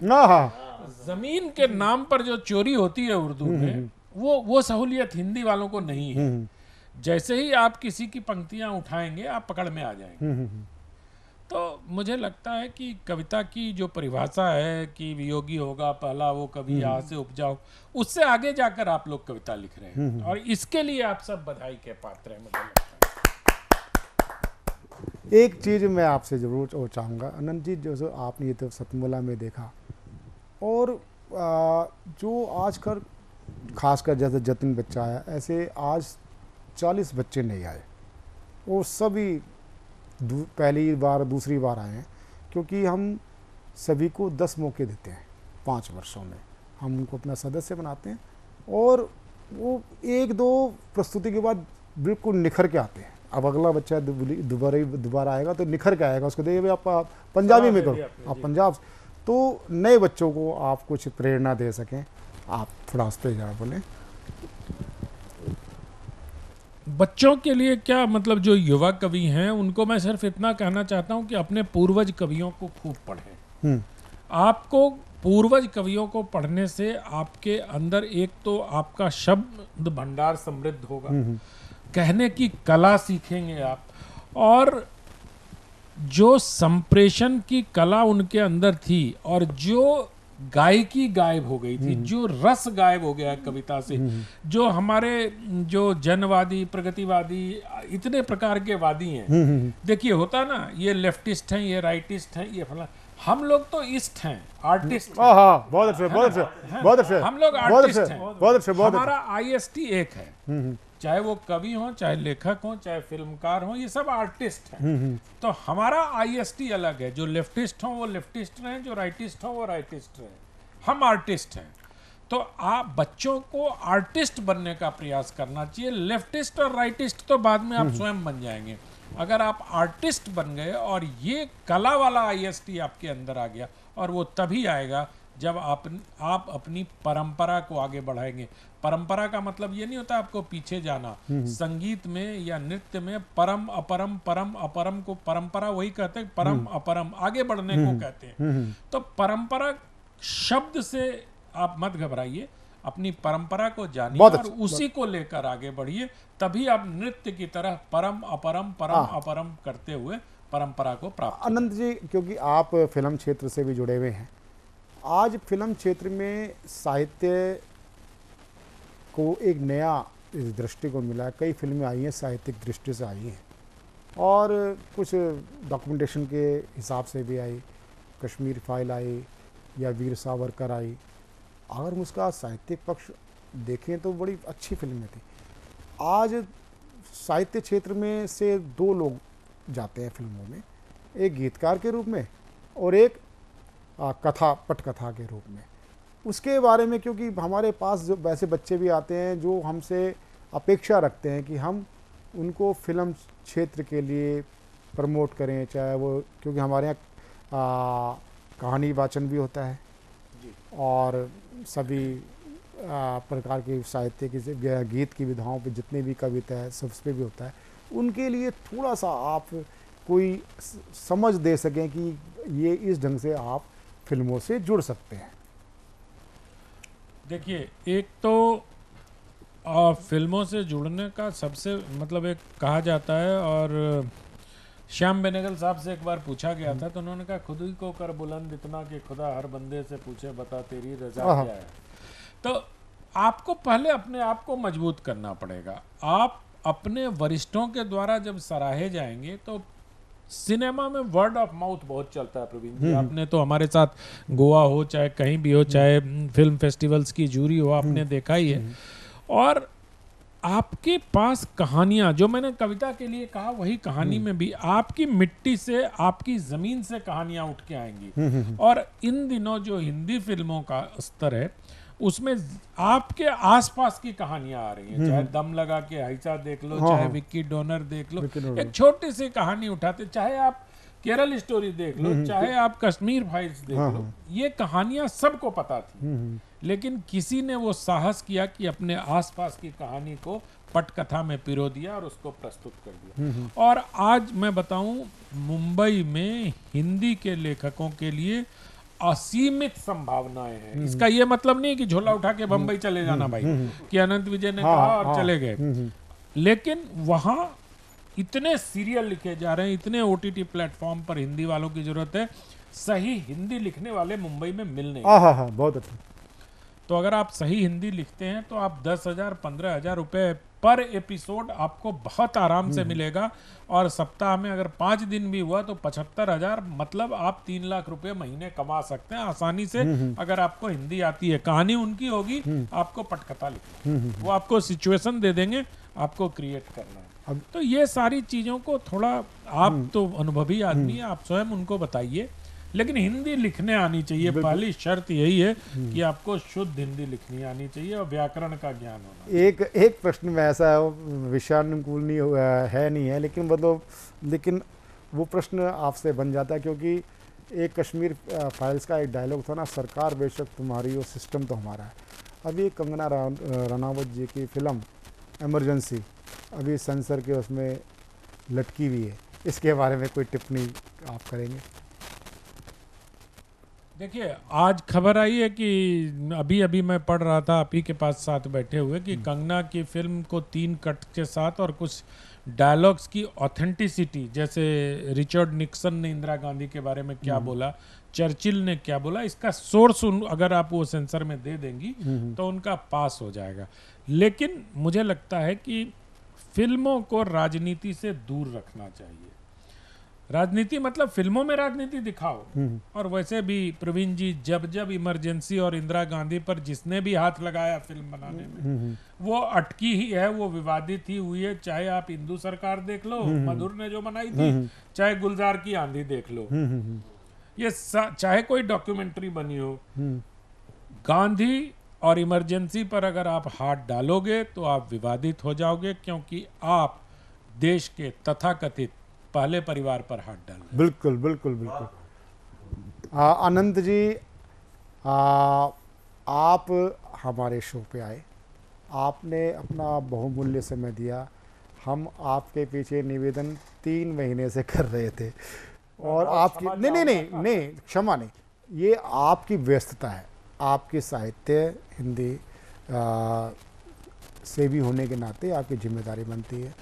जमीन के नाम पर जो चोरी होती है उर्दू में, वो सहूलियत हिंदी वालों को नहीं है। जैसे ही आप किसी की पंक्तियां उठाएंगे, आप पकड़ में आ जाएंगे। तो मुझे लगता है कि कविता की जो परिभाषा है कि वियोगी होगा पहला वो कवि यहाँ से उपजाओ, उससे आगे जाकर आप लोग कविता लिख रहे हैं, और इसके लिए आप सब बधाई के पात्र हैं। मुझे लगता है एक चीज़ मैं आपसे ज़रूर चाहूँगा अनंत जी, जो आपने ये तो सतमोला में देखा, और जो आजकल खासकर जैसे जतिन बच्चा आया, ऐसे आज 40 बच्चे नहीं आए, वो सभी पहली बार दूसरी बार आए हैं, क्योंकि हम सभी को 10 मौके देते हैं 5 वर्षों में, हम उनको अपना सदस्य बनाते हैं, और वो 1-2 प्रस्तुति के बाद बिल्कुल निखर के आते हैं। अब अगला बच्चा दोबारा आएगा तो निखर के आएगा, उसको देखिए आप पंजाबी में करो, आप पंजाब, तो नए बच्चों को आप कुछ प्रेरणा दे सकें, आप थोड़ा उस पर जरा बोलें। बच्चों के लिए क्या मतलब, जो युवा कवि हैं उनको मैं सिर्फ इतना कहना चाहता हूं कि अपने पूर्वज कवियों को खूब पढ़ें। आपको पूर्वज कवियों को पढ़ने से आपके अंदर एक तो आपका शब्द भंडार समृद्ध होगा, कहने की कला सीखेंगे आप, और जो संप्रेषण की कला उनके अंदर थी और जो गायकी गायब हो गई थी, जो रस गायब हो गया कविता से, जो हमारे जो जनवादी प्रगतिवादी इतने प्रकार के वादी हैं, देखिए होता ना, ये लेफ्टिस्ट हैं, ये राइटिस्ट हैं, ये फला, हम लोग तो ईस्ट हैं, आर्टिस्ट हैं। बहुत अच्छे, बहुत अच्छे, बहुत अच्छे, हम लोग आर्टिस्ट हैं, बहुत अच्छे, बहुत हमारा आईएसटी एक है, चाहे वो कवि हो, चाहे लेखक हो, चाहे फिल्मकार हो, ये सब आर्टिस्ट हैं। तो हमारा आईएसटी अलग है, जो लेफ्टिस्ट हो वो लेफ्टिस्ट रहे, जो राइटिस्ट हो वो राइटिस्ट रहे, हम आर्टिस्ट हैं। तो आप बच्चों को आर्टिस्ट बनने का प्रयास करना चाहिए। लेफ्टिस्ट और राइटिस्ट तो बाद में आप स्वयं बन जाएंगे। अगर आप आर्टिस्ट बन गए और ये कला वाला आईएसटी आपके अंदर आ गया, और वो तभी आएगा जब आप अपनी परंपरा को आगे बढ़ाएंगे। परंपरा का मतलब ये नहीं होता आपको पीछे जाना। संगीत में या नृत्य में परम अपरम, परम अपरम को परंपरा वही कहते हैं, परम अपरम आगे बढ़ने को कहते हैं। तो परंपरा शब्द से आप मत घबराइए, अपनी परंपरा को जानिए और उसी को लेकर आगे बढ़िए, तभी आप नृत्य की तरह परम अपरम, परम अपरम करते हुए परंपरा को प्राप्त। अनंत जी, क्योंकि आप फिल्म क्षेत्र से भी जुड़े हुए हैं, आज फिल्म क्षेत्र में साहित्य को एक नया दृष्टिकोण मिला है। कई फिल्में आई हैं साहित्यिक दृष्टि से आई हैं, और कुछ डॉक्यूमेंटेशन के हिसाब से भी आई, कश्मीर फाइल आई या वीर सावरकर आई। अगर हम उसका साहित्यिक पक्ष देखें तो बड़ी अच्छी फिल्में थी। आज साहित्य क्षेत्र में से दो लोग जाते हैं फिल्मों में, एक गीतकार के रूप में और एक कथा पटकथा के रूप में। उसके बारे में, क्योंकि हमारे पास जो वैसे बच्चे भी आते हैं जो हमसे अपेक्षा रखते हैं कि हम उनको फिल्म क्षेत्र के लिए प्रमोट करें, चाहे वो, क्योंकि हमारे यहाँ कहानी वाचन भी होता है और सभी प्रकार के साहित्य की गीत की विधाओं पे जितने भी कविता है सब पे भी होता है। उनके लिए थोड़ा सा आप कोई समझ दे सकें कि ये इस ढंग से आप फिल्मों से जुड़ सकते हैं। देखिए, एक तो फिल्मों से जुड़ने का सबसे मतलब एक कहा जाता है, और श्याम बेनेगल साहब से एक बार पूछा गया था तो उन्होंने कहा, खुद ही को कर बुलंद इतना कि खुदा हर बंदे से पूछे बता तेरी रजा क्या है। तो आपको पहले अपने आप को मजबूत करना पड़ेगा। आप अपने वरिष्ठों के द्वारा जब सराहे जाएंगे तो सिनेमा में वर्ड ऑफ माउथ बहुत चलता है प्रवीण जी। आपने तो हमारे साथ गोवा हो, चाहे कहीं भी हो, चाहे फिल्म फेस्टिवल्स की जूरी हो, आपने देखा ही है। और आपके पास कहानियां, जो मैंने कविता के लिए कहा वही कहानी में भी आपकी मिट्टी से, आपकी जमीन से कहानियां उठ के आएंगी। और इन दिनों जो हिंदी फिल्मों का स्तर है उसमें आपके आसपास की कहानियां आ रही हैं। चाहे दम लगा के हाइचा देख लो, चाहे विक्की डोनर देख लो, एक छोटी सी कहानी उठाते, चाहे आप केरल स्टोरी देख लो, चाहे आप कश्मीर फाइल्स देख लो, ये कहानियां सबको पता थी। लेकिन किसी ने वो साहस किया कि अपने आसपास की कहानी को पटकथा में पिरो दिया और उसको प्रस्तुत कर दिया। और आज मैं बताऊं, मुंबई में हिंदी के लेखकों के लिए असीमित संभावनाएं हैं। इसका ये मतलब नहीं कि झोला उठा के बंबई चले जाना भाई, कि अनंत विजय ने कहा और चले गए। लेकिन वहां इतने सीरियल लिखे जा रहे हैं, इतने ओटीटी प्लेटफॉर्म पर हिंदी वालों की जरूरत है। सही हिंदी लिखने वाले मुंबई में मिल नहीं। बहुत अच्छा। तो अगर आप सही हिंदी लिखते हैं तो आप 10,000 15,000 रुपए पर एपिसोड आपको बहुत आराम से मिलेगा। और सप्ताह में अगर 5 दिन भी हुआ तो 75,000, मतलब आप 3 लाख रुपए महीने कमा सकते हैं आसानी से, अगर आपको हिंदी आती है। कहानी उनकी होगी, आपको पटकथा लिखना, वो आपको सिचुएशन दे देंगे, आपको क्रिएट करना है। तो ये सारी चीजों को थोड़ा, आप तो अनुभवी आदमी है, आप स्वयं उनको बताइए। लेकिन हिंदी लिखने आनी चाहिए। पहली शर्त यही है कि आपको शुद्ध हिंदी लिखनी आनी चाहिए और व्याकरण का ज्ञान होना। एक प्रश्न में ऐसा विषयानुकूल नहीं है, लेकिन वो प्रश्न आपसे बन जाता है, क्योंकि एक कश्मीर फाइल्स का एक डायलॉग था ना, सरकार बेशक तुम्हारी और सिस्टम तो हमारा है। अभी कंगना रनावत जी की फिल्म इमरजेंसी अभी सेंसर के उसमें लटकी हुई है, इसके बारे में कोई टिप्पणी आप करेंगे? देखिए, आज खबर आई है कि अभी अभी मैं पढ़ रहा था आप ही के पास साथ बैठे हुए कि कंगना की फिल्म को 3 कट के साथ और कुछ डायलॉग्स की ऑथेंटिसिटी, जैसे रिचर्ड निक्सन ने इंदिरा गांधी के बारे में क्या बोला, चर्चिल ने क्या बोला, इसका सोर्स अगर आप वो सेंसर में दे देंगी तो उनका पास हो जाएगा। लेकिन मुझे लगता है कि फिल्मों को राजनीति से दूर रखना चाहिए। राजनीति मतलब फिल्मों में राजनीति दिखाओ, और वैसे भी प्रवीण जी, जब जब इमरजेंसी और इंदिरा गांधी पर जिसने भी हाथ लगाया फिल्म बनाने में, वो अटकी ही है, वो विवादित ही हुई है। चाहे आप हिंदू सरकार देख लो, मधुर ने जो बनाई थी, चाहे गुलजार की आंधी देख लो, ये चाहे कोई डॉक्यूमेंट्री बनी हो, गांधी और इमरजेंसी पर अगर आप हाथ डालोगे तो आप विवादित हो जाओगे, क्योंकि आप देश के तथाकथित पहले परिवार पर हाथ डाल। बिल्कुल बिल्कुल बिल्कुल। अनंत जी, आप हमारे शो पे आए, आपने अपना बहुमूल्य समय दिया। हम आपके पीछे निवेदन 3 महीने से कर रहे थे, और आपकी नहीं क्षमा नहीं, ये आपकी व्यस्तता है, आपकी साहित्य हिंदी से भी होने के नाते आपकी जिम्मेदारी बनती है।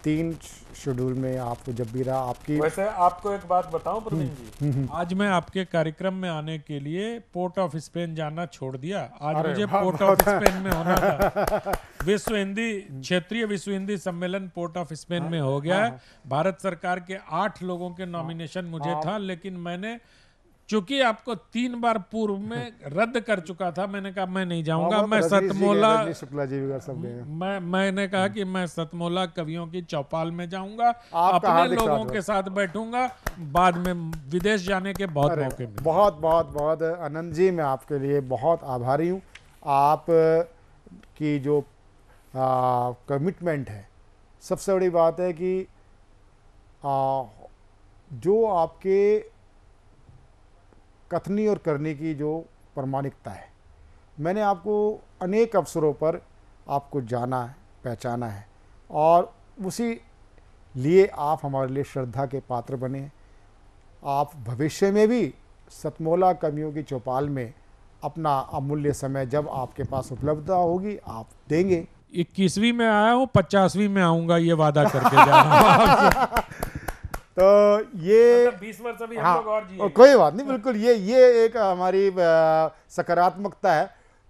3 शेड्यूल में आपको जब भी रहा आपकी। वैसे आपको एक बात बताऊं प्रवीण जी, आज मैं आपके कार्यक्रम में आने के लिए पोर्ट ऑफ स्पेन जाना छोड़ दिया। आज मुझे पोर्ट ऑफ स्पेन में होना था। विश्व हिंदी क्षेत्रीय विश्व हिंदी सम्मेलन पोर्ट ऑफ स्पेन में हो गया है। भारत सरकार के 8 लोगों के नॉमिनेशन मुझे था, लेकिन मैंने चूंकि आपको 3 बार पूर्व में रद्द कर चुका था, मैंने कहा मैं नहीं जाऊंगा। मैं सतमोला, मैंने कहा कि मैं सतमोला कवियों की चौपाल में जाऊंगा, अपने लोगों के साथ बैठूंगा। बाद में विदेश जाने के बहुत मौके मिले। बहुत बहुत बहुत आनंद जी, मैं आपके लिए बहुत आभारी हूँ। आप की जो कमिटमेंट है, सबसे बड़ी बात है कि जो आपके कथनी और करने की जो प्रामाणिकता है, मैंने आपको अनेक अवसरों पर आपको जाना है, पहचाना है, और उसी लिए आप हमारे लिए श्रद्धा के पात्र बने हैं। आप भविष्य में भी सतमोला कवियों की चौपाल में अपना अमूल्य समय जब आपके पास उपलब्धता होगी आप देंगे। 21वीं में आया हूँ, 50वीं में आऊँगा, ये वादा करके जा रहा हूँ। तो ये 20 वर्ष अभी हम लोग और जिएंगे। कोई बात नहीं, बिल्कुल ये एक हमारी सकारात्मकता है।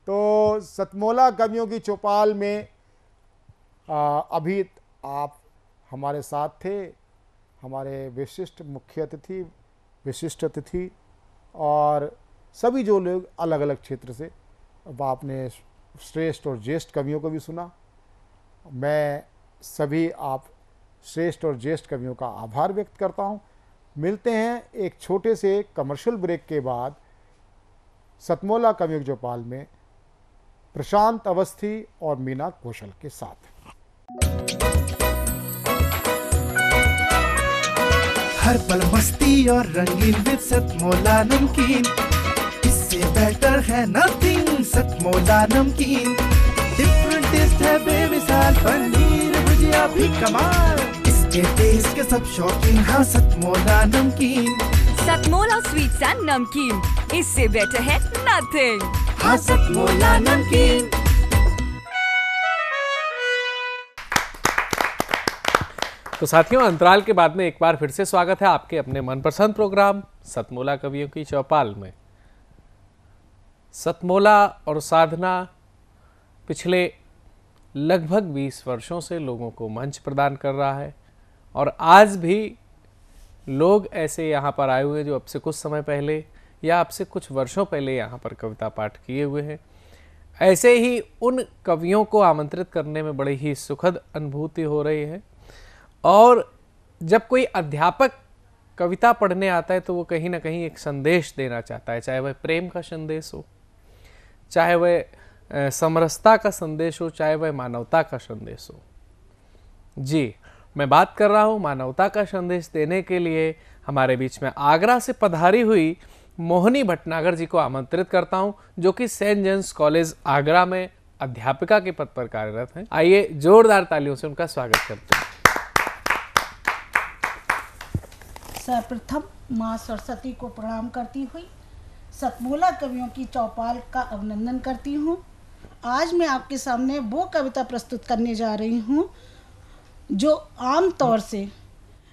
तो सतमोला कवियों की चौपाल में अभी आप हमारे साथ थे, हमारे विशिष्ट मुख्य अतिथि, विशिष्ट अतिथि, और सभी जो लोग अलग अलग क्षेत्र से। अब आपने श्रेष्ठ और ज्येष्ठ कवियों को भी सुना। मैं सभी आप श्रेष्ठ और ज्येष्ठ कवियों का आभार व्यक्त करता हूं। मिलते हैं एक छोटे से कमर्शियल ब्रेक के बाद सतमोला कवियों की चौपाल में प्रशांत अवस्थी और मीना कौशल के साथ। हर पल मस्ती और रंगीन विद सतमोला नमकीन, इससे बेटर है नथिंग। सतमोला नमकीन डिफरेंट टेस्ट है बेमिसाल, पनीर भुजिया भी कमाल, इसके टेस्ट के सब शौकीन। हाँ सतमोला नमकीन, सतमोला स्वीट्स एंड नमकीन, इससे बेटर है नथिंग। हाँ सतमोला नमकीन। तो साथियों, अंतराल के बाद में एक बार फिर से स्वागत है आपके अपने मनपसंद प्रोग्राम सतमोला कवियों की चौपाल में। सतमोला और साधना पिछले लगभग 20 वर्षों से लोगों को मंच प्रदान कर रहा है, और आज भी लोग ऐसे यहाँ पर आए हुए हैं जो अब से कुछ समय पहले या अब से कुछ वर्षों पहले यहाँ पर कविता पाठ किए हुए हैं। ऐसे ही उन कवियों को आमंत्रित करने में बड़ी ही सुखद अनुभूति हो रही है। और जब कोई अध्यापक कविता पढ़ने आता है तो वो कहीं ना कहीं एक संदेश देना चाहता है, चाहे वह प्रेम का संदेश हो, चाहे वह समरसता का संदेश हो, चाहे वह मानवता का संदेश हो। जी, मैं बात कर रहा हूँ मानवता का संदेश देने के लिए हमारे बीच में आगरा से पधारी हुई मोहिनी भटनागर जी को आमंत्रित करता हूँ, जो कि सेंट जेम्स कॉलेज आगरा में अध्यापिका के पद पर कार्यरत हैं। आइए जोरदार तालियों से उनका स्वागत करते हैं। सर्वप्रथम माँ सरस्वती को प्रणाम करती हुई सतमोला कवियों की चौपाल का अभिनंदन करती हूँ। आज मैं आपके सामने वो कविता प्रस्तुत करने जा रही हूँ जो आम तौर से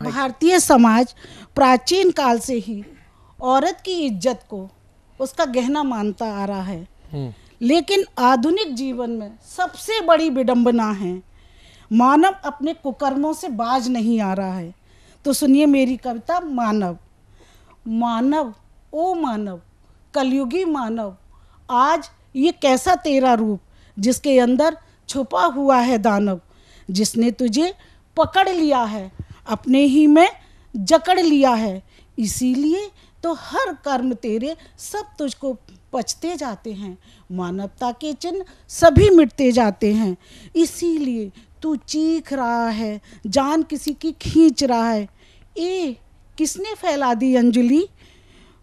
भारतीय समाज प्राचीन काल से ही औरत की इज्जत को उसका गहना मानता आ रहा है, लेकिन आधुनिक जीवन में सबसे बड़ी विडंबना है मानव अपने कुकर्मों से बाज नहीं आ रहा है। तो सुनिए मेरी कविता मानव। मानव ओ मानव, कलयुगी मानव, आज ये कैसा तेरा रूप जिसके अंदर छुपा हुआ है दानव, जिसने तुझे पकड़ लिया है अपने ही में जकड़ लिया है, इसीलिए तो हर कर्म तेरे सब तुझको पचते जाते हैं, मानवता के चिन्ह सभी मिटते जाते हैं, इसीलिए तू चीख रहा है, जान किसी की खींच रहा है। ए किसने फैला दी अंजलि,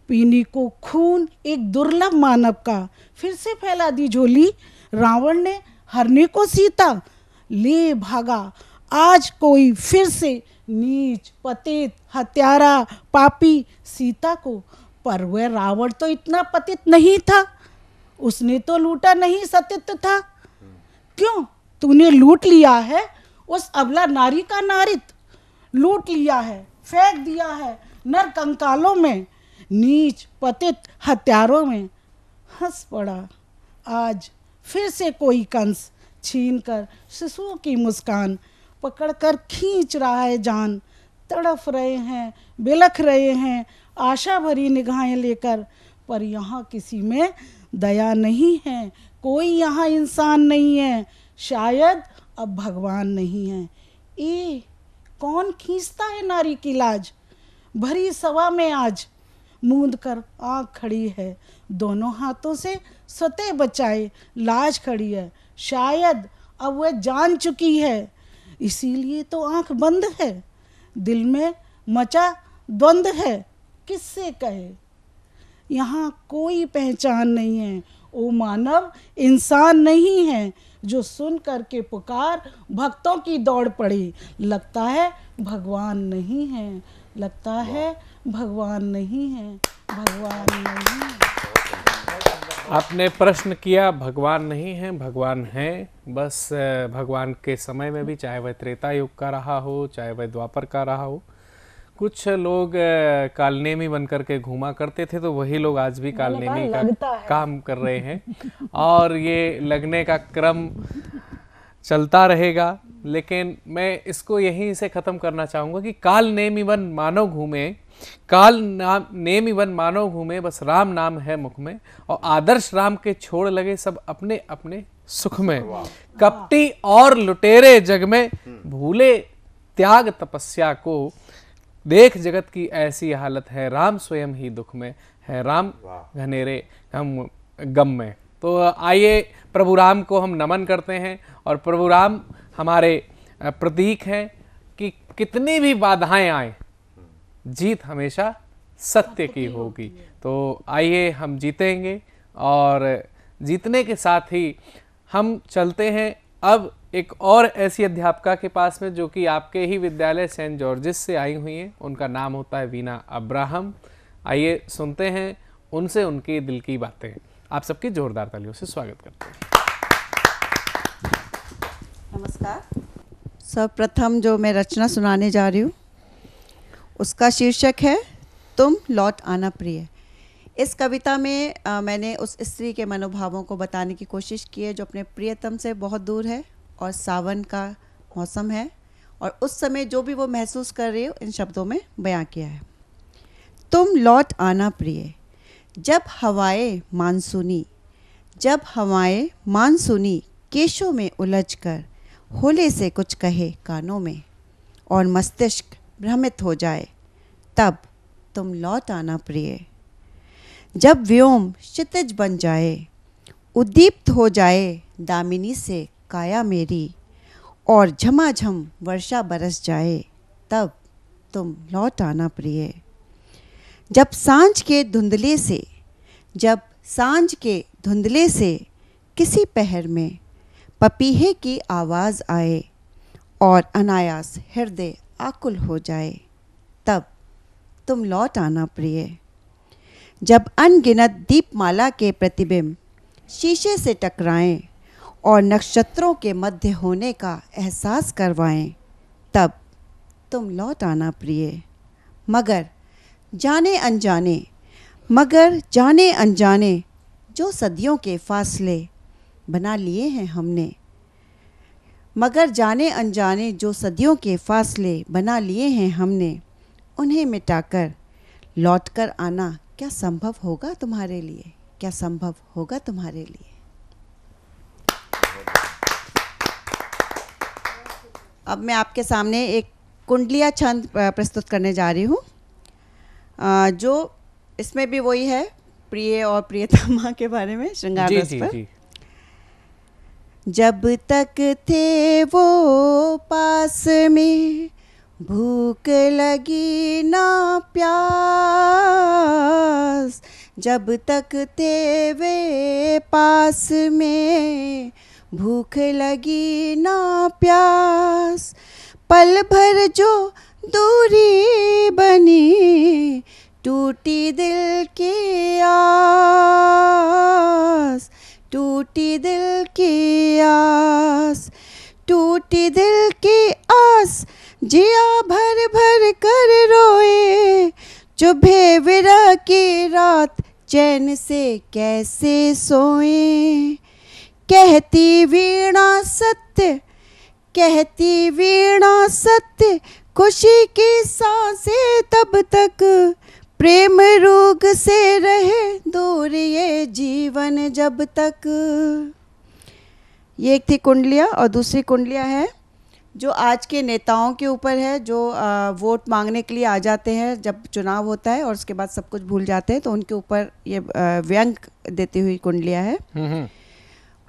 पीने को खून एक दुर्लभ मानव का, फिर से फैला दी झोली, रावण ने हरने को सीता ले भागा, आज कोई फिर से नीच पतित हत्यारा पापी सीता को। पर वह रावण तो इतना पतित नहीं था, उसने तो लूटा नहीं सतित था। क्यों तूने लूट लिया है उस अबला नारी का नारित, लूट लिया है फेंक दिया है नर कंकालों में, नीच पतित हत्यारों में। हंस पड़ा आज फिर से कोई कंस, छीन कर शिशुओं की मुस्कान, पकड़कर खींच रहा है जान, तड़फ रहे हैं बिलख रहे हैं आशा भरी निगाहें लेकर, पर यहाँ किसी में दया नहीं है, कोई यहाँ इंसान नहीं है, शायद अब भगवान नहीं है। ए कौन खींचता है नारी की लाज, भरी सभा में आज मूंद कर आँख खड़ी है, दोनों हाथों से सते बचाए लाज खड़ी है, शायद अब वह जान चुकी है, इसीलिए तो आँख बंद है, दिल में मचा द्वंद है, किससे कहे यहाँ कोई पहचान नहीं है। ओ मानव इंसान नहीं है, जो सुन करके पुकार भक्तों की दौड़ पड़ी, लगता है भगवान नहीं है, लगता है भगवान नहीं है, भगवान नहीं है। आपने प्रश्न किया, भगवान नहीं है भगवान है, बस भगवान के समय में भी, चाहे वह त्रेता युग का रहा हो चाहे वह द्वापर का रहा हो, कुछ लोग कालनेमी बन करके घूमा करते थे, तो वही लोग आज भी कालनेमी का काम कर रहे हैं और ये लगने का क्रम चलता रहेगा। लेकिन मैं इसको यहीं से ख़त्म करना चाहूँगा कि काल नेमी वन मानव घूमे, काल नेमी वन मानव घूमे, बस राम नाम है मुख में, और आदर्श राम के छोड़ लगे सब अपने अपने सुख में, कपटी और लुटेरे जग में भूले त्याग तपस्या को, देख जगत की ऐसी हालत है, राम स्वयं ही दुख में है, राम घनेरे हम गम में। तो आइए प्रभु राम को हम नमन करते हैं, और प्रभु राम हमारे प्रतीक हैं कि कितनी भी बाधाएं आए जीत हमेशा सत्य की होगी। तो आइए हम जीतेंगे, और जीतने के साथ ही हम चलते हैं अब एक और ऐसी अध्यापिका के पास में जो कि आपके ही विद्यालय सेंट जॉर्जिस से आई हुई हैं। उनका नाम होता है वीना अब्राहम। आइए सुनते हैं उनसे उनकी दिल की बातें। आप सबकी जोरदार तालियों से स्वागत करते हैं। नमस्कार। सर्वप्रथम जो मैं रचना सुनाने जा रही हूँ उसका शीर्षक है तुम लौट आना प्रिय। इस कविता में मैंने उस स्त्री के मनोभावों को बताने की कोशिश की है जो अपने प्रियतम से बहुत दूर है, और सावन का मौसम है, और उस समय जो भी वो महसूस कर रही है इन शब्दों में बयां किया है। तुम लौट आना प्रिय, जब हवाएं मानसूनी, जब हवाएं मानसूनी केशों में उलझकर होले से कुछ कहे कानों में, और मस्तिष्क भ्रमित हो जाए, तब तुम लौट आना प्रिय। जब व्योम क्षितिज बन जाए, उद्दीप्त हो जाए दामिनी से काया मेरी, और झमाझम वर्षा बरस जाए, तब तुम लौट आना प्रिय। जब सांझ के धुंधले से, जब सांझ के धुंधले से किसी पहर में पपीहे की आवाज़ आए, और अनायास हृदय आकुल हो जाए, तब तुम लौट आना प्रिय। जब अनगिनत दीपमाला के प्रतिबिंब शीशे से टकराएं और नक्षत्रों के मध्य होने का एहसास करवाएं, तब तुम लौट आना प्रिय। मगर जाने अनजाने जो सदियों के फासले बना लिए हैं हमने, मगर जाने अनजाने जो सदियों के फासले बना लिए हैं हमने, उन्हें मिटाकर लौट कर आना क्या संभव होगा तुम्हारे लिए, क्या संभव होगा तुम्हारे लिए। अब मैं आपके सामने एक कुंडलिया छंद प्रस्तुत करने जा रही हूँ, जो इसमें भी वही है, प्रिय और प्रियतमा के बारे में, श्रृंगार रस पर। जब तक थे वो पास में, भूख लगी ना प्यास, जब तक थे वे पास में, भूख लगी ना प्यास, पल भर जो दूरी बनी, टूटी दिल की आस, टूटी दिल की आस, टूटी दिल की आस, जिया भर भर कर रोए, चुभे विरह की रात चैन से कैसे सोए। कहती वीणा सत्य, कहती वीणा सत्य, खुशी की सांसें तब तक, प्रेम रोग से रहे दूर ये जीवन जब तक। ये एक थी कुंडलिया, और दूसरी कुंडलिया है जो आज के नेताओं के ऊपर है, जो वोट मांगने के लिए आ जाते हैं जब चुनाव होता है और उसके बाद सब कुछ भूल जाते हैं, तो उनके ऊपर ये व्यंग देती हुई कुंडलिया है।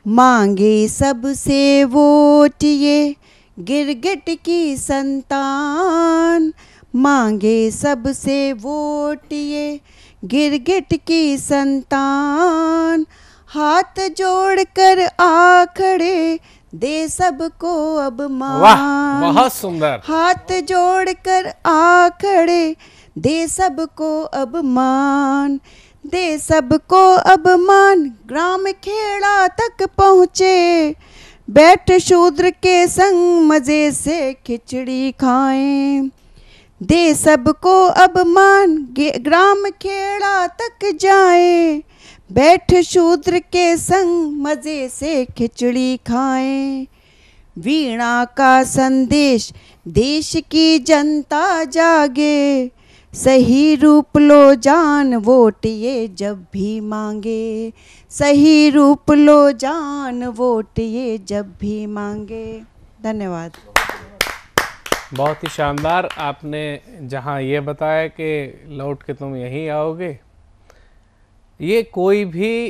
मांगे सबसे वोट ये गिरगिट की संतान, मांगे सबसे वोट ये गिरगिट की संतान, हाथ जोड़कर आ खड़े दे सबको अब मान। वाह, बहुत सुंदर। हाथ जोड़कर आ खड़े दे सबको अब मान, दे सबको अब मान। ग्राम खेड़ा तक पहुँचे, बैठ शूद्र के संग मजे से खिचड़ी खाएं, दे सबको अब मान। ग्राम खेड़ा तक जाए, बैठ शूद्र के संग मजे से खिचड़ी खाएं। वीणा का संदेश देश की जनता जागे, सही रूप लो जान वोट ये जब भी मांगे, सही रूप लो जान वोट ये जब भी मांगे। धन्यवाद। बहुत ही शानदार। आपने जहाँ ये बताया कि लौट के तुम यहीं आओगे, ये कोई भी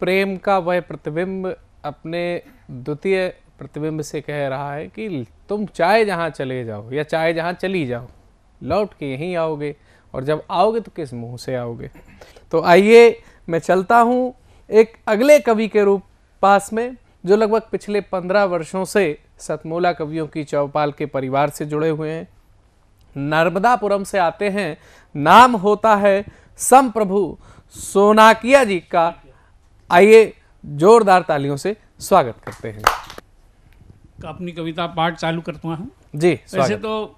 प्रेम का वह प्रतिबिंब अपने द्वितीय प्रतिबिंब से कह रहा है कि तुम चाहे जहाँ चले जाओ या चाहे जहाँ चली जाओ, लौट के यहीं आओगे, और जब आओगे तो किस मुंह से आओगे। तो आइए मैं चलता हूँ एक अगले कवि के रूप पास में, जो लगभग पिछले 15 वर्षों से सतमोला कवियों की चौपाल के परिवार से जुड़े हुए हैं। नर्मदापुरम से आते हैं, नाम होता है संप्रभु सोनाकिया जी का। आइए जोरदार तालियों से स्वागत करते हैं। अपनी कविता पाठ चालू करता हूँ जी। वैसे तो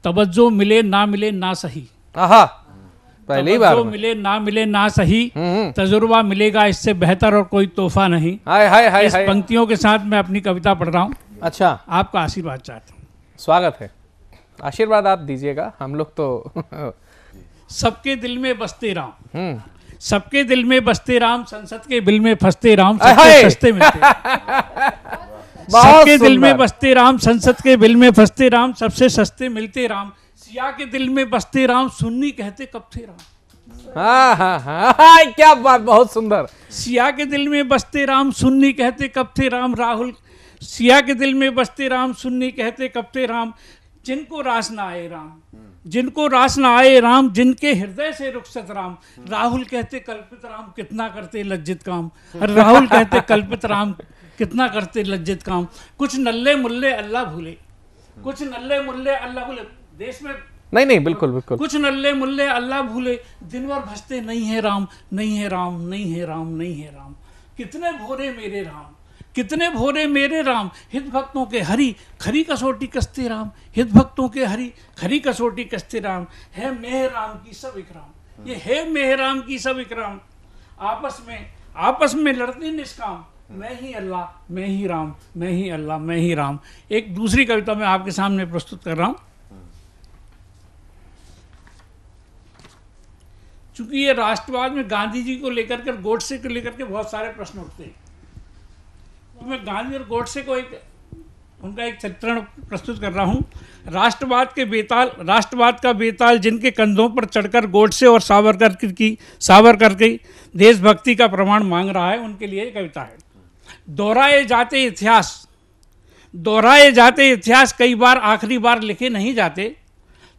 तवज्जो मिले ना सही, पहली बार जो मिले ना सही, तजुर्बा मिलेगा इससे बेहतर और कोई तोहफा नहीं। इस पंक्तियों के साथ मैं अपनी कविता पढ़ रहा हूँ। अच्छा, आपका आशीर्वाद चाहता हूँ। स्वागत है, आशीर्वाद आप दीजिएगा, हम लोग तो सबके दिल में बसते राम, सबके दिल में बसते राम, संसद के बिल में फंसते राम, सबसे सस्ते मिलते। सबके दिल में बसते राम, संसद के बिल में फंसते राम, सबसे सस्ते मिलते राम। सिया के दिल में बसते राम, सुन्नी कहते कब थे राम। हाँ, क्या बात, बहुत सुंदर। सिया के दिल में बसते राम, सुन्नी कहते कब थे राम। राहुल, सिया के दिल में बसते राम, सुन्नी कहते कब थे राम। जिनको रास ना आए राम, जिनको रास ना आए राम, जिनके हृदय से रुखसत राम। राहुल कहते कल्पित राम, कितना करते लज्जित काम। राहुल कहते कल्पित राम, कितना करते लज्जित काम। कुछ नल्ले मुल्ले अल्लाह भूले, कुछ नल्ले मुल्ले अल्लाह भूले। देश में नहीं नहीं, बिल्कुल बिल्कुल। कुछ नल्ले मुल्ले अल्लाह भूले, दिन भर भजते नहीं है राम, नहीं है राम, नहीं है राम, नहीं है राम। कितने भोरे मेरे राम, कितने भोरे मेरे राम, हित भक्तों के हरि खरी कसौटी कसते राम, हित भक्तों के हरि खरी कसौटी कसते राम। है मेह राम की सब इकराम, ये है मेह राम की सब इकराम। आपस में लड़ते निष्काम, मैं ही अल्लाह, मैं ही राम, मैं ही अल्लाह, मैं ही राम। एक दूसरी कविता मैं आपके सामने प्रस्तुत कर रहा हूं। चूंकि ये राष्ट्रवाद में गांधी जी को लेकर के, गोडसे को लेकर के बहुत सारे प्रश्न उठते हैं, तो मैं गांधी और गोडसे को उनका एक चित्रण प्रस्तुत कर रहा हूँ। राष्ट्रवाद का बेताल जिनके कंधों पर चढ़कर गोडसे और सावरकर की देशभक्ति का प्रमाण मांग रहा है, उनके लिए कविता है। दोहराए जाते इतिहास कई बार आखिरी बार लिखे नहीं जाते,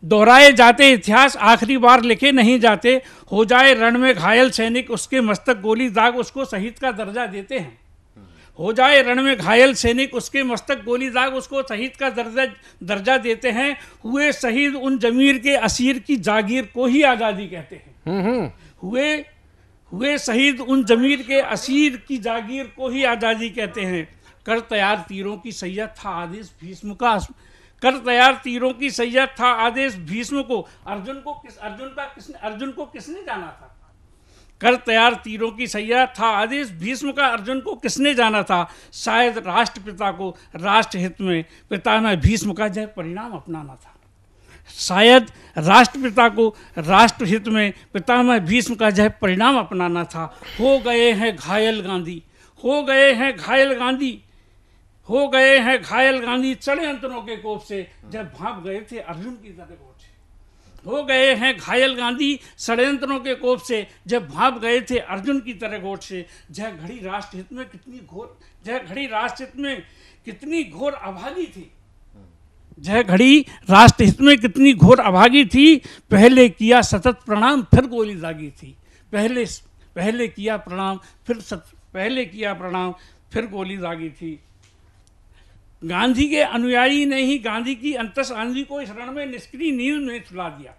दोहराए जाते इतिहास आखिरी बार लिखे नहीं जाते। हो जाए रण में घायल सैनिक उसके मस्तक गोली दाग उसको शहीद का दर्जा देते हैं। हो जाए रण में घायल सैनिक उसके मस्तक गोली दाग उसको शहीद का दर्जा देते हैं। हुए शहीद उन जमीर के असीर की जागीर को ही आज़ादी कहते हैं। हुए शहीद उन जमीर के असीर की जागीर को ही आज़ादी कहते हैं। कर तैयार तीरों की सैयद था आदेश भीष्म का, कर तैयार तीरों की सैयद था आदेश भीष्म को। अर्जुन को किसने जाना था? कर तैयार तीरों की सैयद था आदेश भीष्म का, अर्जुन को किसने जाना था? शायद राष्ट्रपिता को राष्ट्रहित में पितामह भीष्म का जय परिणाम अपनाना था। शायद राष्ट्रपिता को राष्ट्रहित में पितामह भीष्म का जय परिणाम अपनाना था। हो गए हैं घायल गांधी, हो गए हैं घायल गांधी, हो गए हैं घायल गांधी षड्यंत्रों के कोप से, जब भाग गए थे अर्जुन की तरह गोट से। हो गए हैं घायल गांधी षड्यंत्रों के कोप से, जब भाग गए थे अर्जुन की तरह गोट से। जय घड़ी राष्ट्रहित में कितनी घोर अभागी थी, जय घड़ी राष्ट्रहित में कितनी घोर अभागी थी। पहले किया सतत प्रणाम फिर गोली दागी थी, पहले किया प्रणाम फिर गोली दागी थी। गांधी के अनुयायी ने ही गांधी की अंतस आंधी को इस रण में निष्क्रिय नींद में सुला दिया।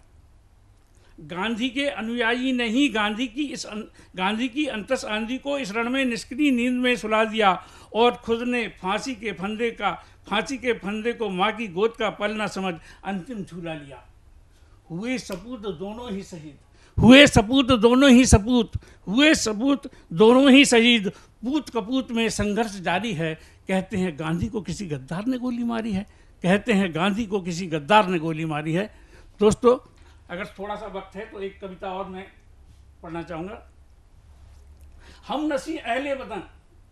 गांधी के अनुयायी ने ही गांधी की अंतस आंधी को इस रण में निष्क्रिय नींद में सुला दिया, और खुद ने फांसी के फंदे को माँ की गोद का पल न समझ अंतिम झूला लिया। हुए सपूत दोनों ही शहीद, पूत कपूत में संघर्ष जारी है। कहते हैं गांधी को किसी गद्दार ने गोली मारी है। दोस्तों, अगर थोड़ा सा वक्त है तो एक कविता और मैं पढ़ना चाहूँगा। हम नसी अहले वतन,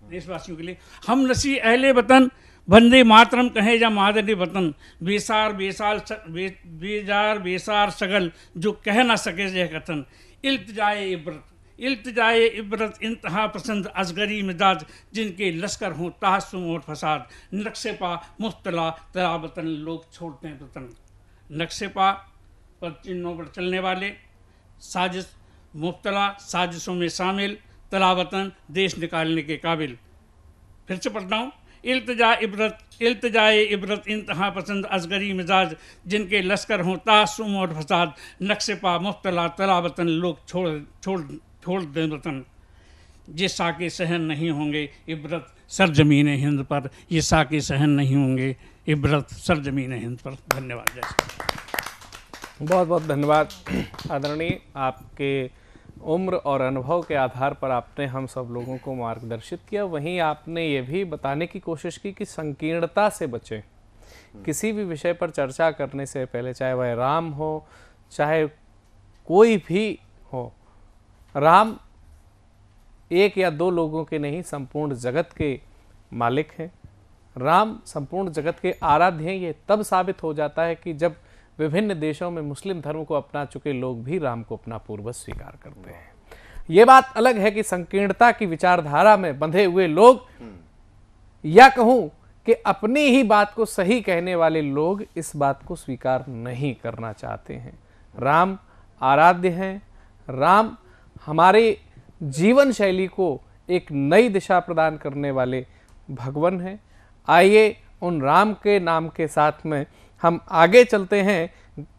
देशवासियों के लिए, हम नसी अहले वतन वंदे मातरम कहे या मादरे वतन। बेजार सगल जो कह ना सके यह कथन। इल्तिजाए इबरत इंतहा पसंद असगरी मिजाज जिनके लश्कर हों तहस्सुम और फसाद। नक्शे पा मुफ्तला तला वतन लोग छोड़ते हैं वतन। नक्शे पा पर चिन्हों पर चलने वाले, साजिश मुफ्तला साजिशों में शामिल, तला वतन देश निकालने के काबिल। फिर से पढ़ता हूँ। इल्तिजाए इबरत इंतहा पसंद असगरी मिजाज जिनके लश्कर हों तहस्सुम और फसाद। नक्शे पा मुफ्तला तला वतन लोग छोड़ दें वतन। ये साके सहन नहीं होंगे इबरत सरजमीन हिंद पर, ये साके सहन नहीं होंगे इबरत सरजमीन हिंद पर। धन्यवाद। जैसे बहुत बहुत धन्यवाद आदरणीय। आपके उम्र और अनुभव के आधार पर आपने हम सब लोगों को मार्गदर्शित किया। वहीं आपने ये भी बताने की कोशिश की कि संकीर्णता से बचें। किसी भी विषय पर चर्चा करने से पहले, चाहे वह राम हो चाहे कोई भी हो, राम एक या दो लोगों के नहीं, संपूर्ण जगत के मालिक हैं। राम संपूर्ण जगत के आराध्य हैं। ये तब साबित हो जाता है कि जब विभिन्न देशों में मुस्लिम धर्म को अपना चुके लोग भी राम को अपना पूर्वज स्वीकार करते हैं। ये बात अलग है कि संकीर्णता की विचारधारा में बंधे हुए लोग, या कहूं कि अपनी ही बात को सही कहने वाले लोग, इस बात को स्वीकार नहीं करना चाहते हैं। राम आराध्य हैं। राम हमारे जीवन शैली को एक नई दिशा प्रदान करने वाले भगवान हैं। आइए उन राम के नाम के साथ में हम आगे चलते हैं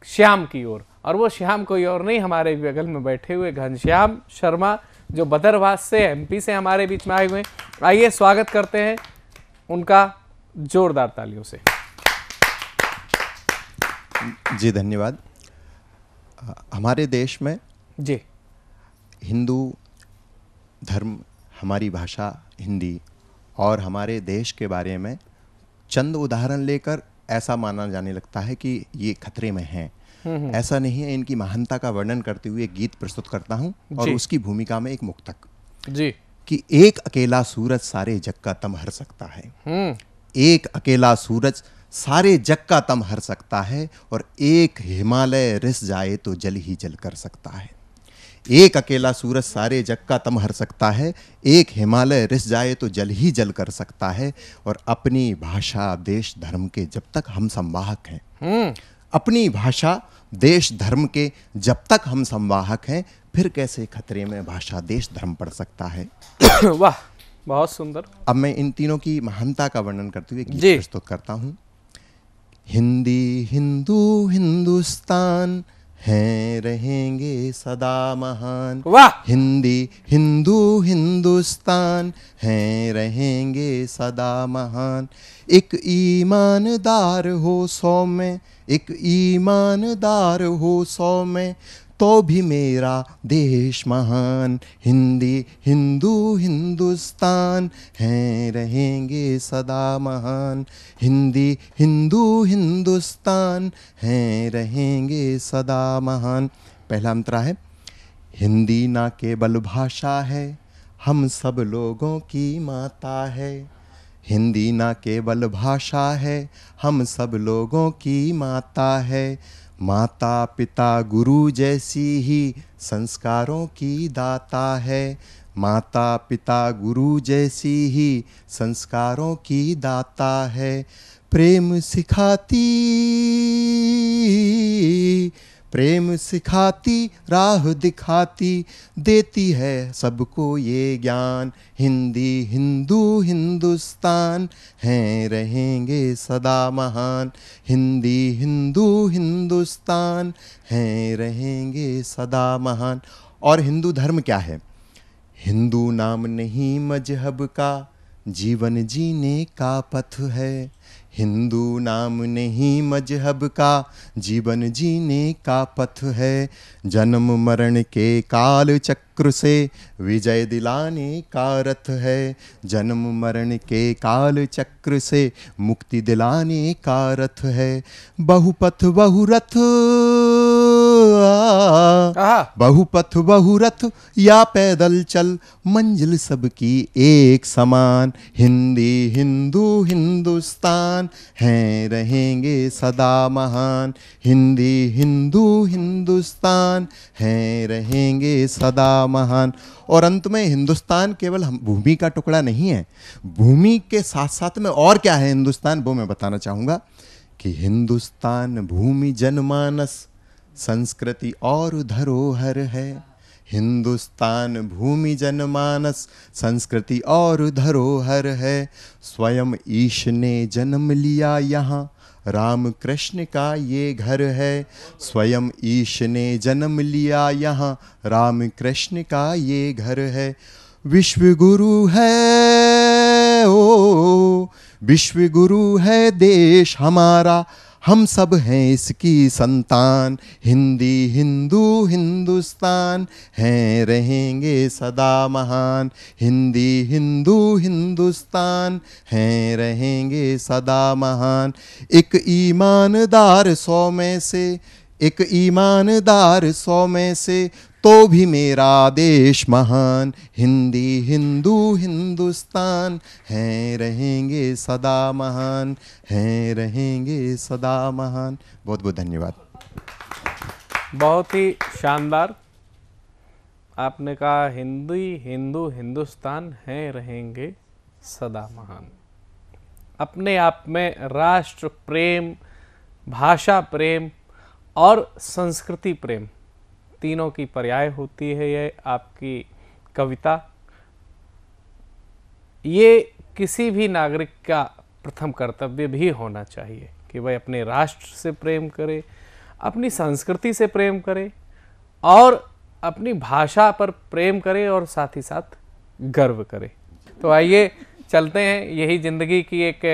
श्याम की ओर, और वो श्याम कोई और नहीं, हमारे बगल में बैठे हुए घनश्याम शर्मा, जो बदरवास से MP से हमारे बीच में आए हुए हैं। आइए स्वागत करते हैं उनका जोरदार तालियों से। जी धन्यवाद। हमारे देश में जी हिंदू धर्म, हमारी भाषा हिंदी और हमारे देश के बारे में चंद उदाहरण लेकर ऐसा माना जाने लगता है कि ये खतरे में हैं। ऐसा नहीं है। इनकी महानता का वर्णन करते हुए एक गीत प्रस्तुत करता हूं और उसकी भूमिका में एक मुक्तक जी कि एक अकेला सूरज सारे जग का तम हर सकता है। एक अकेला सूरज सारे जग का तम हर सकता है, और एक हिमालय रिस जाए तो जल ही जल कर सकता है। एक अकेला सूरज सारे जग का तम हर सकता है, एक हिमालय रिस जाए तो जल ही जल कर सकता है। और अपनी भाषा देश धर्म के जब तक हम संवाहक हैं, अपनी भाषा देश धर्म के जब तक हम संवाहक हैं, फिर कैसे खतरे में भाषा देश धर्म पड़ सकता है। वाह, बहुत सुंदर। अब मैं इन तीनों की महानता का वर्णन करते हुए गीत प्रस्तुत करता हूं। हिंदी हिंदू हिंदुस्तान हैं रहेंगे सदा महान। वाह। हिंदी हिंदू हिंदुस्तान हैं रहेंगे सदा महान। एक ईमानदार हो 100 में, एक ईमानदार हो 100 में, तो भी मेरा देश महान। हिंदी हिंदू हिंदुस्तान हैं रहेंगे सदा महान। हिंदी हिंदू हिंदुस्तान हैं रहेंगे सदा महान। पहला अंतरा है, हिंदी ना केवल भाषा है, हम सब लोगों की माता है। हिंदी ना केवल भाषा है, हम सब लोगों की माता है। माता पिता गुरु जैसी ही संस्कारों की दाता है। माता पिता गुरु जैसी ही संस्कारों की दाता है। प्रेम सिखाती, प्रेम सिखाती, राह दिखाती, देती है सबको ये ज्ञान। हिंदी हिंदू हिंदुस्तान हैं रहेंगे सदा महान। हिंदी हिंदू हिंदुस्तान हैं रहेंगे सदा महान। और हिंदू धर्म क्या है? हिंदू नाम नहीं मजहब का, जीवन जीने का पथ है। हिंदू नाम नहीं मजहब का, जीवन जीने का पथ है। जन्म मरण के काल चक्र से विजय दिलाने का रथ है। जन्म मरण के काल चक्र से मुक्ति दिलाने का रथ है। बहुपथ बहुरथ, बहुपथ बहुरथ, या पैदल चल, मंजिल सबकी एक समान। हिंदी हिंदू हिंदुस्तान हैं रहेंगे सदा महान। हिंदी हिंदू हिंदुस्तान हैं रहेंगे सदा महान। और अंत में हिंदुस्तान केवल भूमि का टुकड़ा नहीं है, भूमि के साथ साथ में और क्या है हिंदुस्तान, वो मैं बताना चाहूँगा कि हिंदुस्तान भूमि जनमानस संस्कृति और धरोहर है। हिंदुस्तान भूमि जनमानस संस्कृति और धरोहर है। स्वयं ईश ने जन्म लिया यहाँ, राम कृष्ण का ये घर है। स्वयं ईश ने जन्म लिया यहाँ, राम कृष्ण का ये घर है। विश्व गुरु है ओ, विश्व गुरु है देश हमारा, हम सब हैं इसकी संतान। हिंदी हिंदू हिंदुस्तान हैं रहेंगे सदा महान। हिंदी हिंदू हिंदुस्तान हैं रहेंगे सदा महान। एक ईमानदार 100 में से, एक ईमानदार 100 में से, तो भी मेरा देश महान। हिंदी हिंदू हिंदुस्तान हैं रहेंगे सदा महान, हैं रहेंगे सदा महान। बहुत बहुत धन्यवाद। बहुत ही शानदार आपने कहा, हिंदी हिंदू हिंदुस्तान हैं रहेंगे सदा महान। अपने आप में राष्ट्र प्रेम, भाषा प्रेम और संस्कृति प्रेम तीनों की पर्याय होती है ये आपकी कविता। ये किसी भी नागरिक का प्रथम कर्तव्य भी होना चाहिए। कि वह अपने राष्ट्र से प्रेम करे, अपनी संस्कृति से प्रेम करे और अपनी भाषा पर प्रेम करे और साथ ही साथ गर्व करे। तो आइए चलते हैं, यही ज़िंदगी की एक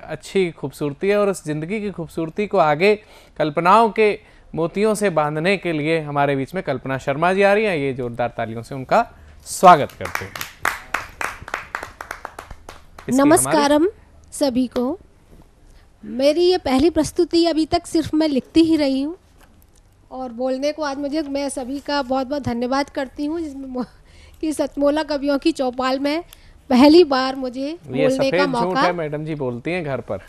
अच्छी खूबसूरती है और उस ज़िंदगी की खूबसूरती को आगे कल्पनाओं के मोतियों से बांधने के लिए हमारे बीच में कल्पना शर्मा जी आ रही हैं। ये जोरदार तालियों से उनका स्वागत करते हैं। नमस्कारम सभी को। मेरी ये पहली प्रस्तुति, अभी तक सिर्फ मैं लिखती ही रही हूँ और बोलने को आज मैं सभी का बहुत बहुत धन्यवाद करती हूँ, जिसमें कि सतमोला कवियों की चौपाल में पहली बार मुझे बोलने का मौका है। मैडम जी बोलती हैं घर पर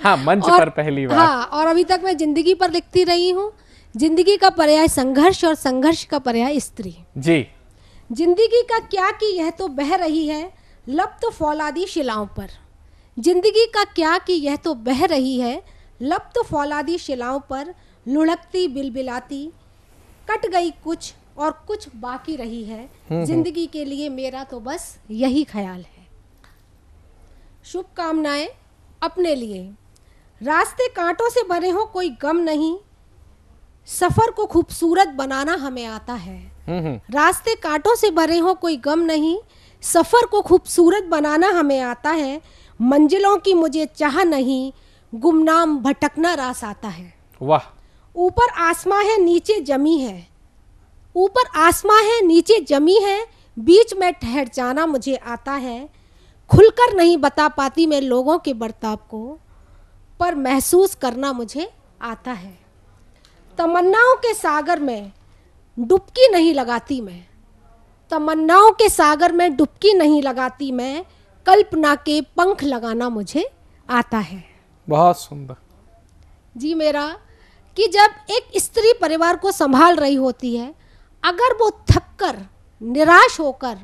हाँ, मंच पर पहली बार। हाँ, और अभी तक मैं जिंदगी पर लिखती रही हूँ। जिंदगी का पर्याय संघर्ष और संघर्ष का पर्याय स्त्री जी। जिंदगी का क्या कि यह तो बह रही है लप्त फौलादी शिलाओं पर। जिंदगी का क्या कि यह तो बह रही है लप्त फौलादी शिलाओं पर। लुढ़कती बिलबिलाती कट गई कुछ और कुछ बाकी रही है। जिंदगी के लिए मेरा तो बस यही ख्याल है। शुभकामनाएं अपने लिए। रास्ते कांटों से भरे हो कोई गम नहीं, सफर को खूबसूरत बनाना हमें आता है। रास्ते कांटों से भरे हो कोई गम नहीं, सफर को खूबसूरत बनाना हमें आता है। मंजिलों की मुझे चाह नहीं, गुमनाम भटकना रास आता है। वाह। ऊपर आसमां है नीचे जमी है, ऊपर आसमां है नीचे जमी है, बीच में ठहर जाना मुझे आता है। खुलकर नहीं बता पाती मैं लोगों के बर्ताव को, पर महसूस करना मुझे आता है। तमन्नाओं के सागर में डुबकी नहीं लगाती मैं, तमन्नाओं के सागर में डुबकी नहीं लगाती मैं, कल्पना के पंख लगाना मुझे आता है। बहुत सुंदर जी। मेरा कि जब एक स्त्री परिवार को संभाल रही होती है, अगर वो थककर निराश होकर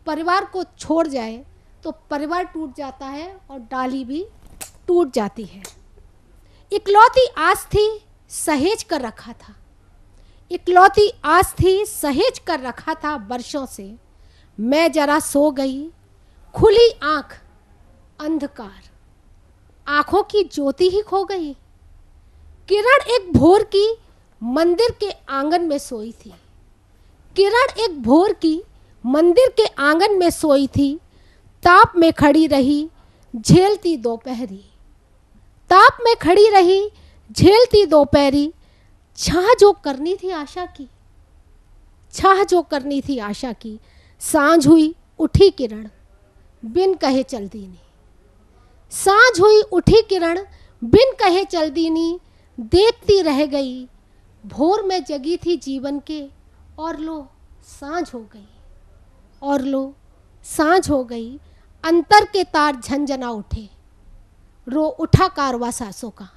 परिवार को छोड़ जाए तो परिवार टूट जाता है और डाली भी टूट जाती है। इकलौती आस थी सहेज कर रखा था, इकलौती आस थी सहेज कर रखा था वर्षों से। मैं जरा सो गई, खुली आंख अंधकार, आंखों की ज्योति ही खो गई। किरण एक भोर की मंदिर के आंगन में सोई थी, किरण एक भोर की मंदिर के आंगन में सोई थी। ताप में खड़ी रही झेलती दोपहरी, ताप में खड़ी रही झेलती दोपहरी। छाह जो करनी थी आशा की, छाह जो करनी थी आशा की। सांझ हुई उठी किरण बिन कहे चल दीनी, सांझ हुई उठी किरण बिन कहे चल दीनी। देखती रह गई भोर में जगी थी जीवन के, और लो सांझ हो गई, और लो सांझ हो गई। अंतर के तार झंझना उठे, रो उठा कारवा सासों का।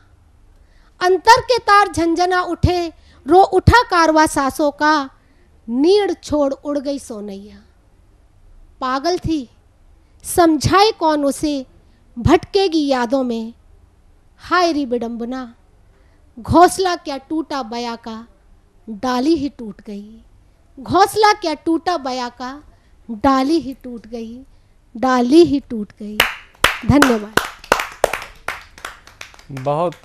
अंतर के तार झंझना उठे, रो उठा कारवा सासों का। नीड़ छोड़ उड़ गई सोनैया, पागल थी समझाए कौन उसे, भटकेगी यादों में हाय री विडंबना। घोंसला क्या टूटा बया का, डाली ही टूट गई। घोंसला क्या टूटा बया का, डाली ही टूट गई, डाली ही टूट गई। धन्यवाद। बहुत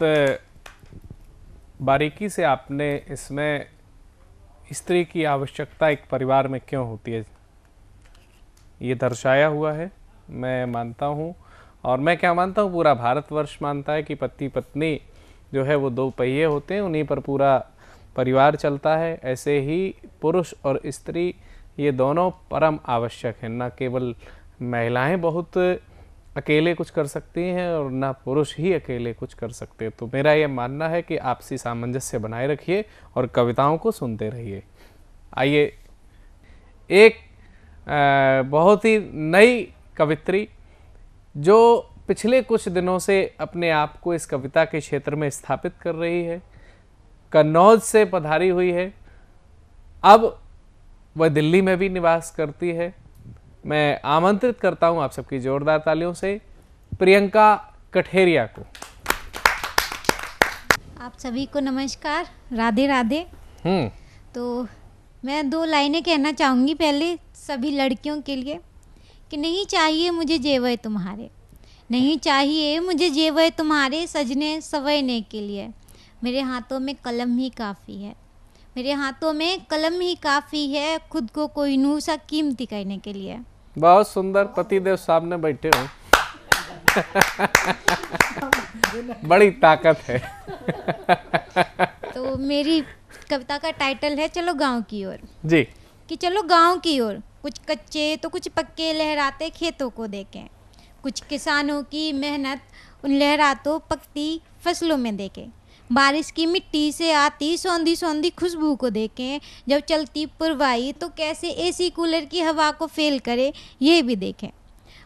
बारीकी से आपने इसमें स्त्री की आवश्यकता एक परिवार में क्यों होती है ये दर्शाया हुआ है। मैं मानता हूँ, और मैं क्या मानता हूँ, पूरा भारतवर्ष मानता है कि पति पत्नी जो है वो दो पहिए होते हैं, उन्हीं पर पूरा परिवार चलता है। ऐसे ही पुरुष और स्त्री ये दोनों परम आवश्यक हैं। न केवल महिलाएं बहुत अकेले कुछ कर सकती हैं और ना पुरुष ही अकेले कुछ कर सकते। तो मेरा ये मानना है कि आपसी सामंजस्य बनाए रखिए और कविताओं को सुनते रहिए। आइए एक बहुत ही नई कवित्री जो पिछले कुछ दिनों से अपने आप को इस कविता के क्षेत्र में स्थापित कर रही है, कन्नौज से पधारी हुई है, अब वह दिल्ली में भी निवास करती है। मैं आमंत्रित करता हूं आप सबकी जोरदार तालियों से प्रियंका कठेरिया को। आप सभी को नमस्कार, राधे राधे। तो मैं दो लाइनें कहना चाहूँगी पहले सभी लड़कियों के लिए कि नहीं चाहिए मुझे जेवर तुम्हारे, नहीं चाहिए मुझे जेवर तुम्हारे सजने सवरने के लिए, मेरे हाथों में कलम ही काफ़ी है, मेरे हाथों में कलम ही काफ़ी है, खुद को कोई नूर सा कीमती करने के लिए। बहुत सुंदर, पतिदेव सामने बैठे हो। बड़ी ताकत है। तो मेरी कविता का टाइटल है चलो गांव की ओर। जी। कि चलो गांव की ओर, कुछ कच्चे तो कुछ पक्के लहराते खेतों को देखें, कुछ किसानों की मेहनत उन लहरातों पकती फसलों में देखें, बारिश की मिट्टी से आती सौंधी सौंधी खुशबू को देखें, जब चलती पुरवाई तो कैसे एसी कूलर की हवा को फेल करे ये भी देखें,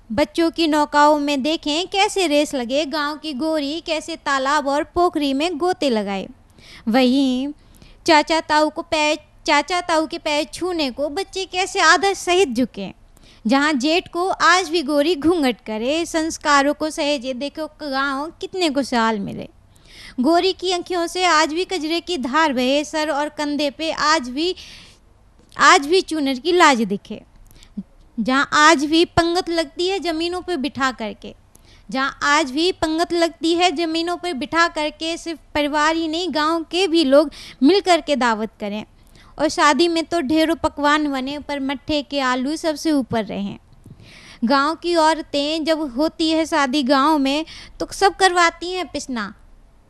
बच्चों की नौकाओं में देखें कैसे रेस लगे, गांव की गोरी कैसे तालाब और पोखरी में गोते लगाए, वहीं चाचा ताऊ के पैर छूने को बच्चे कैसे आदर सहित झुके, जहाँ जेठ को आज भी गोरी घूंघट करे, संस्कारों को सहेजे देखो गाँव कितने को साल मिले, गोरी की आँखों से आज भी कजरे की धार बहे, सर और कंधे पे आज भी चूनर की लाज दिखे, जहाँ आज भी पंगत लगती है ज़मीनों पर बिठा करके, जहाँ आज भी पंगत लगती है ज़मीनों पर बिठा करके, सिर्फ परिवार ही नहीं गांव के भी लोग मिल कर के दावत करें, और शादी में तो ढेरों पकवान बने पर मट्ठे के आलू सबसे ऊपर रहें। गांव की औरतें जब होती है शादी गांव में तो सब करवाती हैं पिसना,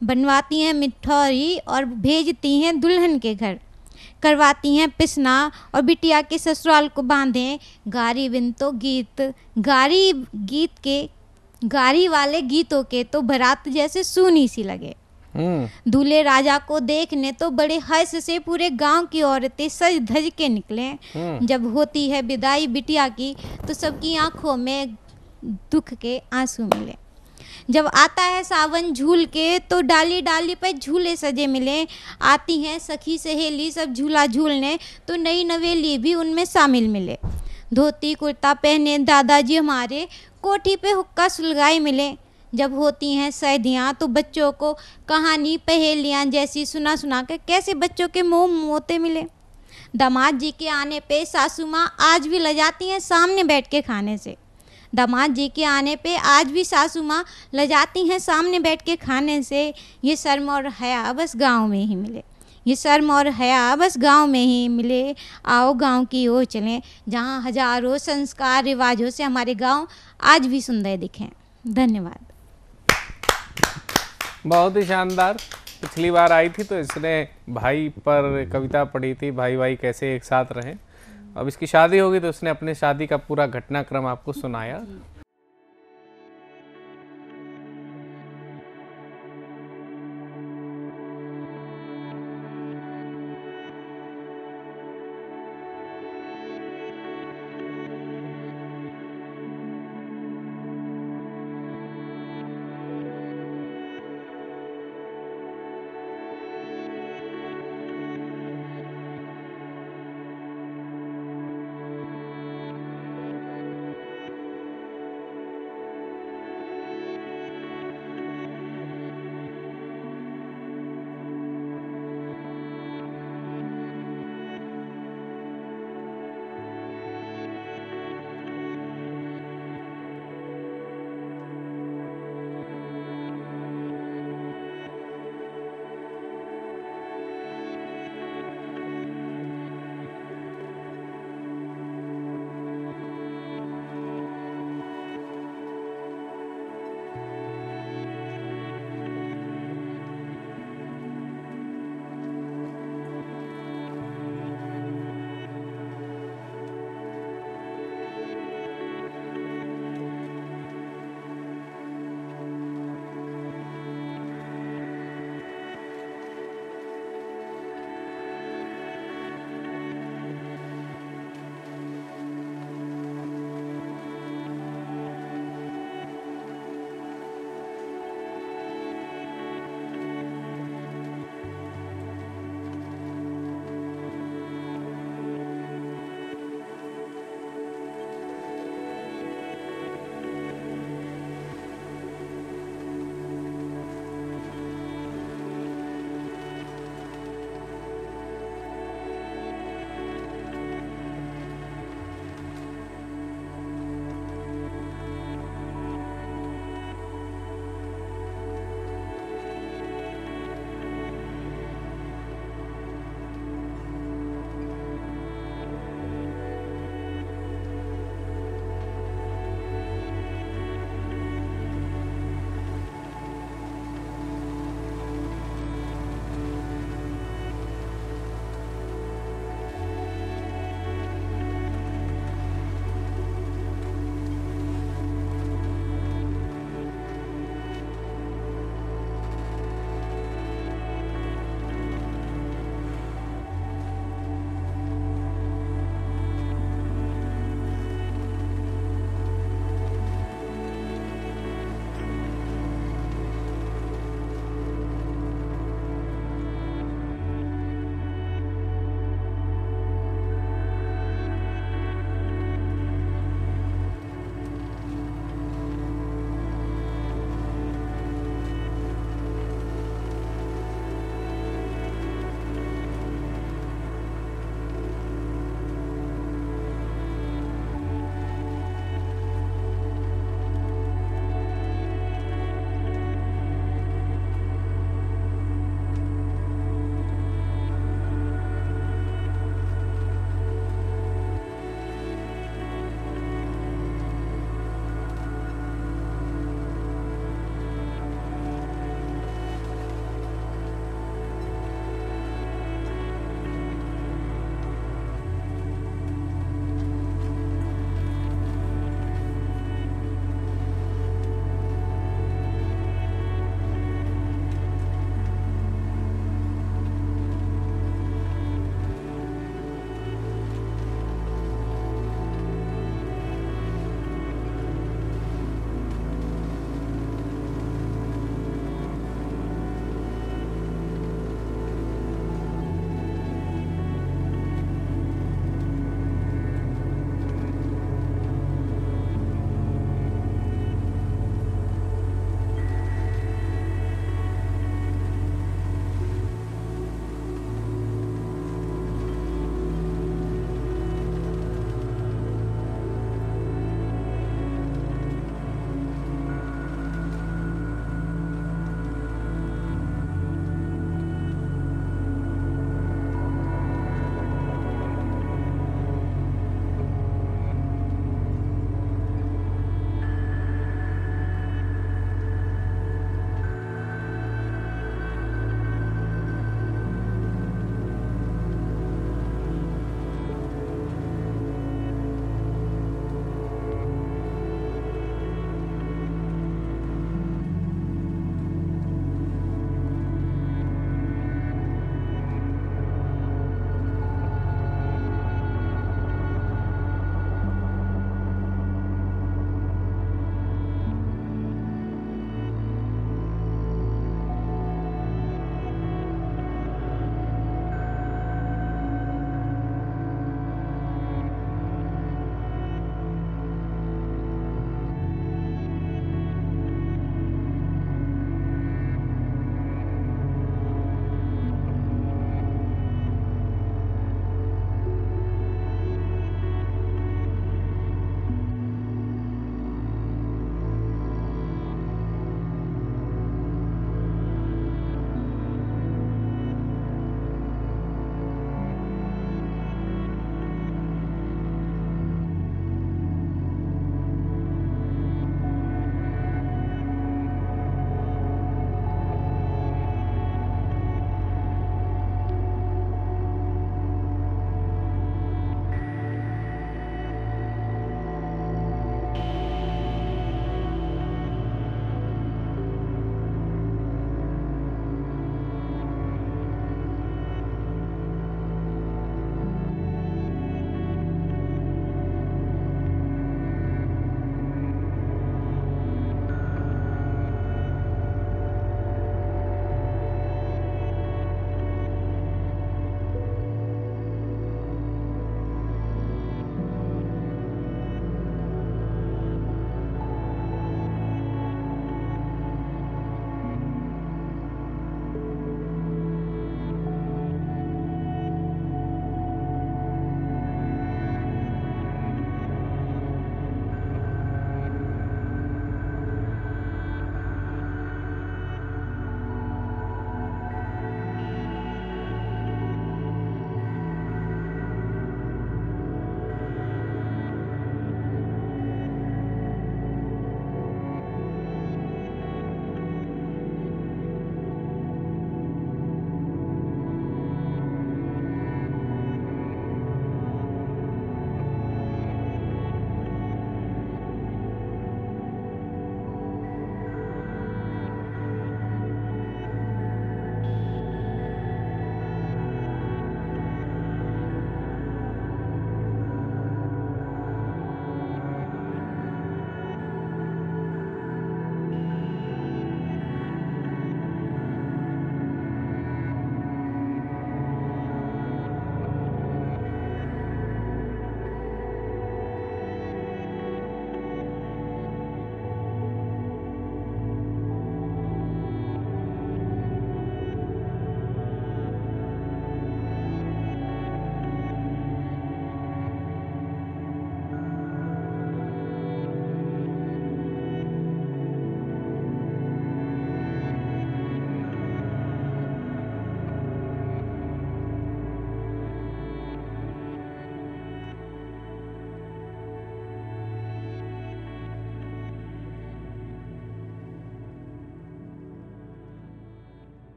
बनवाती हैं मिठाई और भेजती हैं दुल्हन के घर, करवाती हैं पिसना और बिटिया के ससुराल को बांधें गारी बिन तो गीत, गारी वाले गीतों के तो बारात जैसे सूनी सी लगे, दूल्हे राजा को देखने तो बड़े हर्ष से पूरे गांव की औरतें सज धज के निकले, जब होती है विदाई बिटिया की तो सबकी आंखों में दुख के आंसू मिले, जब आता है सावन झूल के तो डाली डाली पर झूले सजे मिले, आती हैं सखी सहेली सब झूला झूलने तो नई नवेली भी उनमें शामिल मिले, धोती कुर्ता पहने दादाजी हमारे कोठी पे हुक्का सुलगाए मिले, जब होती हैं सर्दियाँ तो बच्चों को कहानी पहेलियाँ जैसी सुना सुना कर कैसे बच्चों के मुँह मोते मिले, दामाद जी के आने पे सासू माँ आज भी लजाती हैं सामने बैठ के खाने से, दामाद जी के आने पे आज भी सासू माँ लजाती हैं सामने बैठ के खाने से, ये शर्म और हया बस गांव में ही मिले, ये शर्म और हया बस गांव में ही मिले, आओ गांव की ओर चलें जहां हजारों संस्कार रिवाजों से हमारे गांव आज भी सुंदर दिखें। धन्यवाद। बहुत ही शानदार। पिछली बार आई थी तो इसने भाई पर कविता पढ़ी थी, भाई भाई कैसे एक साथ रहें। अब इसकी शादी होगी तो उसने अपने शादी का पूरा घटनाक्रम आपको सुनाया।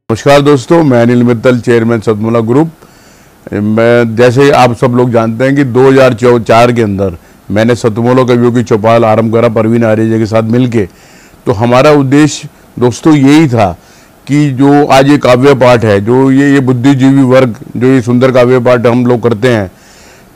नमस्कार दोस्तों, मैं अनिल मित्तल, चेयरमैन सतमोला ग्रुप। मैं जैसे आप सब लोग जानते हैं कि 2004 के अंदर मैंने सतमोला कवियों की चौपाल आरंभ करा परवीन आर्य के साथ मिलके। तो हमारा उद्देश्य दोस्तों यही था कि जो आज ये काव्य पाठ है, जो ये बुद्धिजीवी वर्ग जो ये सुंदर काव्य पाठ हम लोग करते हैं,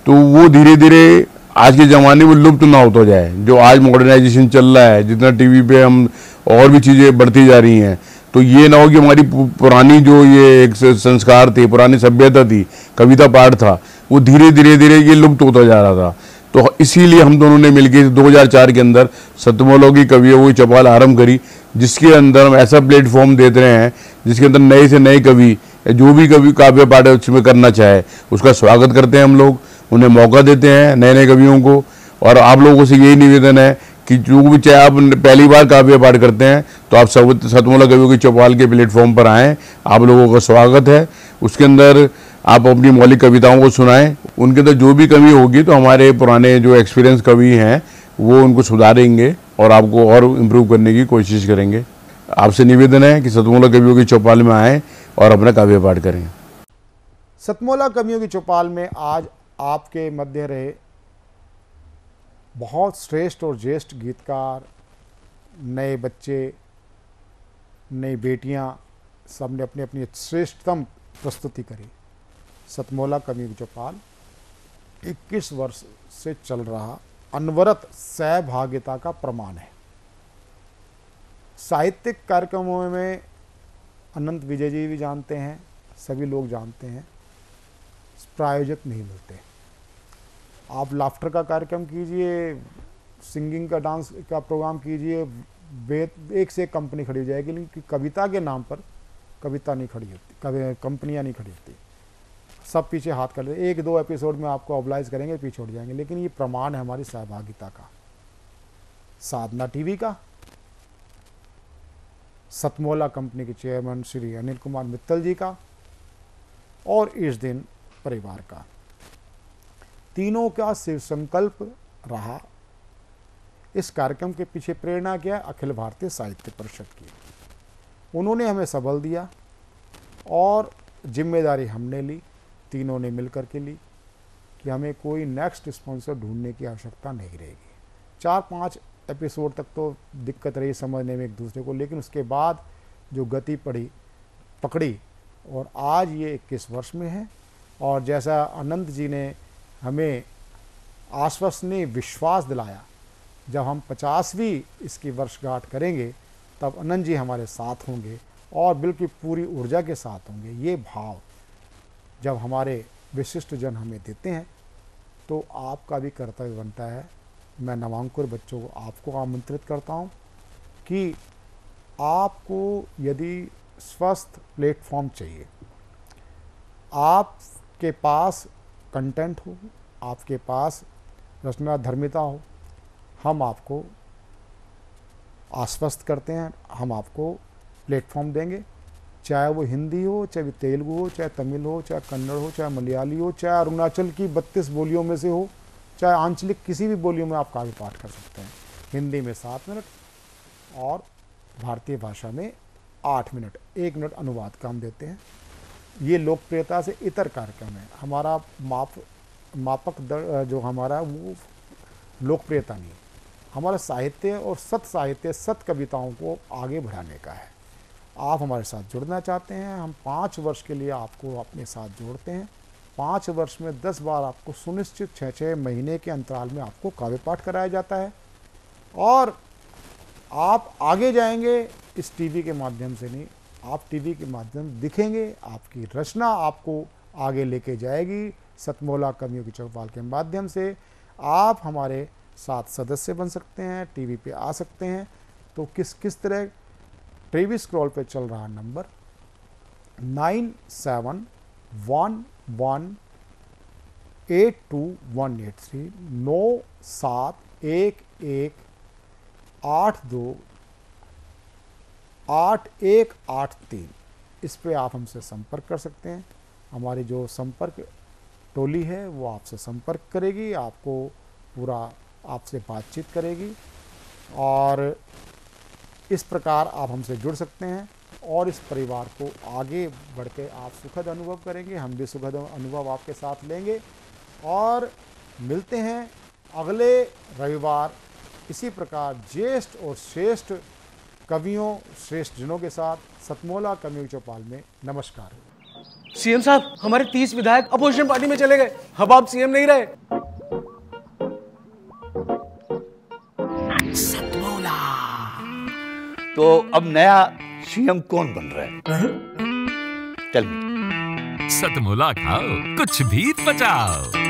तो वो धीरे धीरे आज के ज़माने में लुप्त ना होता जाए। जो आज मॉडर्नाइजेशन चल रहा है, जितना टीवी पे हम और भी चीज़ें बढ़ती जा रही हैं, तो ये ना हो कि हमारी पुरानी जो ये एक संस्कार थे, पुरानी सभ्यता थी, कविता पाठ था, वो धीरे धीरे ये लुप्त होता जा रहा था। तो इसीलिए हम दोनों ने मिलकर 2004 के अंदर सतमोला की कवियों की चौपाल आरंभ करी, जिसके अंदर हम ऐसा प्लेटफॉर्म देते रहे हैं जिसके अंदर नए से नए कवि जो भी कवि काव्य पाठ उसमें करना चाहे उसका स्वागत करते हैं। हम लोग उन्हें मौका देते हैं, नए नए कवियों को। और आप लोगों से यही निवेदन है कि जो भी चाहे आप पहली बार काव्य पाठ करते हैं तो आप सब सतमोला कवियों की चौपाल के प्लेटफॉर्म पर आएँ, आप लोगों का स्वागत है। उसके अंदर आप अपनी मौलिक कविताओं को सुनाएं, उनके अंदर जो भी कमी होगी तो हमारे पुराने जो एक्सपीरियंस कवि हैं वो उनको सुधारेंगे और आपको और इम्प्रूव करने की कोशिश करेंगे। आपसे निवेदन है कि सतमोला कवियों की चौपाल में आएँ और अपना काव्य पाठ करें। सतमोला कवियों की चौपाल में आज आपके मध्य रहे बहुत श्रेष्ठ और ज्येष्ठ गीतकार, नए बच्चे, नई बेटियां, सब ने अपनी अपनी श्रेष्ठतम प्रस्तुति करी। सतमोला कवियों की चौपाल 21 वर्ष से चल रहा अनवरत सहभागिता का प्रमाण है। साहित्यिक कार्यक्रमों में अनंत विजय जी भी जानते हैं, सभी लोग जानते हैं, प्रायोजक नहीं मिलते। आप लाफ्टर का कार्यक्रम कीजिए, सिंगिंग का, डांस का प्रोग्राम कीजिए, एक से एक कंपनी खड़ी हो जाएगी, लेकिन कविता के नाम पर कविता नहीं खड़ी होती, कंपनियां नहीं खड़ी होती, सब पीछे हाथ कर लेते। एक दो एपिसोड में आपको ऑब्लाइज करेंगे, पीछे उठ जाएंगे। लेकिन ये प्रमाण है हमारी सहभागिता का, साधना टीवी का, सतमोला कंपनी के चेयरमैन श्री अनिल कुमार मित्तल जी का, और इस दिन परिवार का। तीनों का शिव संकल्प रहा। इस कार्यक्रम के पीछे प्रेरणा क्या है? अखिल भारतीय साहित्य परिषद की। उन्होंने हमें सबल दिया और जिम्मेदारी हमने ली, तीनों ने मिलकर के ली कि हमें कोई नेक्स्ट स्पॉन्सर ढूंढने की आवश्यकता नहीं रहेगी। 4-5 एपिसोड तक तो दिक्कत रही समझने में एक दूसरे को, लेकिन उसके बाद जो गति पकड़ी और आज ये 21 वर्ष में है। और जैसा अनंत जी ने हमें आश्वसनीय विश्वास दिलाया, जब हम 50वीं इसकी वर्षगांठ करेंगे तब अनंत जी हमारे साथ होंगे और बिल्कुल पूरी ऊर्जा के साथ होंगे। ये भाव जब हमारे विशिष्ट जन हमें देते हैं तो आपका भी कर्तव्य बनता है। मैं नवांकुर बच्चों को आपको आमंत्रित करता हूँ कि आपको यदि स्वस्थ प्लेटफॉर्म चाहिए, आपके पास कंटेंट हो, आपके पास रचना धर्मिता हो, हम आपको आश्वस्त करते हैं, हम आपको प्लेटफॉर्म देंगे। चाहे वो हिंदी हो, चाहे तेलुगु हो, चाहे तमिल हो, चाहे कन्नड़ हो, चाहे मलयाली हो, चाहे अरुणाचल की 32 बोलियों में से हो, चाहे आंचलिक किसी भी बोलियों में आप काव्य पाठ कर सकते हैं। हिंदी में 7 मिनट और भारतीय भाषा में 8 मिनट, 1 मिनट अनुवाद का हम देते हैं। ये लोकप्रियता से इतर कार्यक्रम है। हमारा मापक दर जो हमारा वो लोकप्रियता नहीं, हमारा साहित्य और सत साहित्य, सत कविताओं को आगे बढ़ाने का है। आप हमारे साथ जुड़ना चाहते हैं, हम 5 वर्ष के लिए आपको अपने साथ जोड़ते हैं। 5 वर्ष में 10 बार आपको सुनिश्चित 6-6 महीने के अंतराल में आपको काव्य पाठ कराया जाता है और आप आगे जाएंगे। इस टीवी के माध्यम से नहीं, आप टीवी के माध्यम दिखेंगे, आपकी रचना आपको आगे लेके जाएगी। सतमोला कवियों की चौपाल के माध्यम से आप हमारे साथ सदस्य बन सकते हैं, टीवी पे आ सकते हैं। तो किस तरह टीवी स्क्रॉल पे चल रहा नंबर 9711828183 9711828183 इस पे आप हमसे संपर्क कर सकते हैं। हमारी जो संपर्क टोली है वो आपसे संपर्क करेगी, आपको पूरा आपसे बातचीत करेगी और इस प्रकार आप हमसे जुड़ सकते हैं और इस परिवार को आगे बढ़ के आप सुखद अनुभव करेंगे, हम भी सुखद अनुभव आपके साथ लेंगे। और मिलते हैं अगले रविवार इसी प्रकार ज्येष्ठ और श्रेष्ठ कवियों, श्रेष्ठ जनों के साथ सतमोला कवियों चौपाल में। नमस्कार। सीएम साहब, हमारे 30 विधायक अपोजिशन पार्टी में चले गए, अब आप सीएम नहीं रहे। सतमोला। तो अब नया सीएम कौन बन रहा है? चल सतमोला खाओ, कुछ भी बचाओ।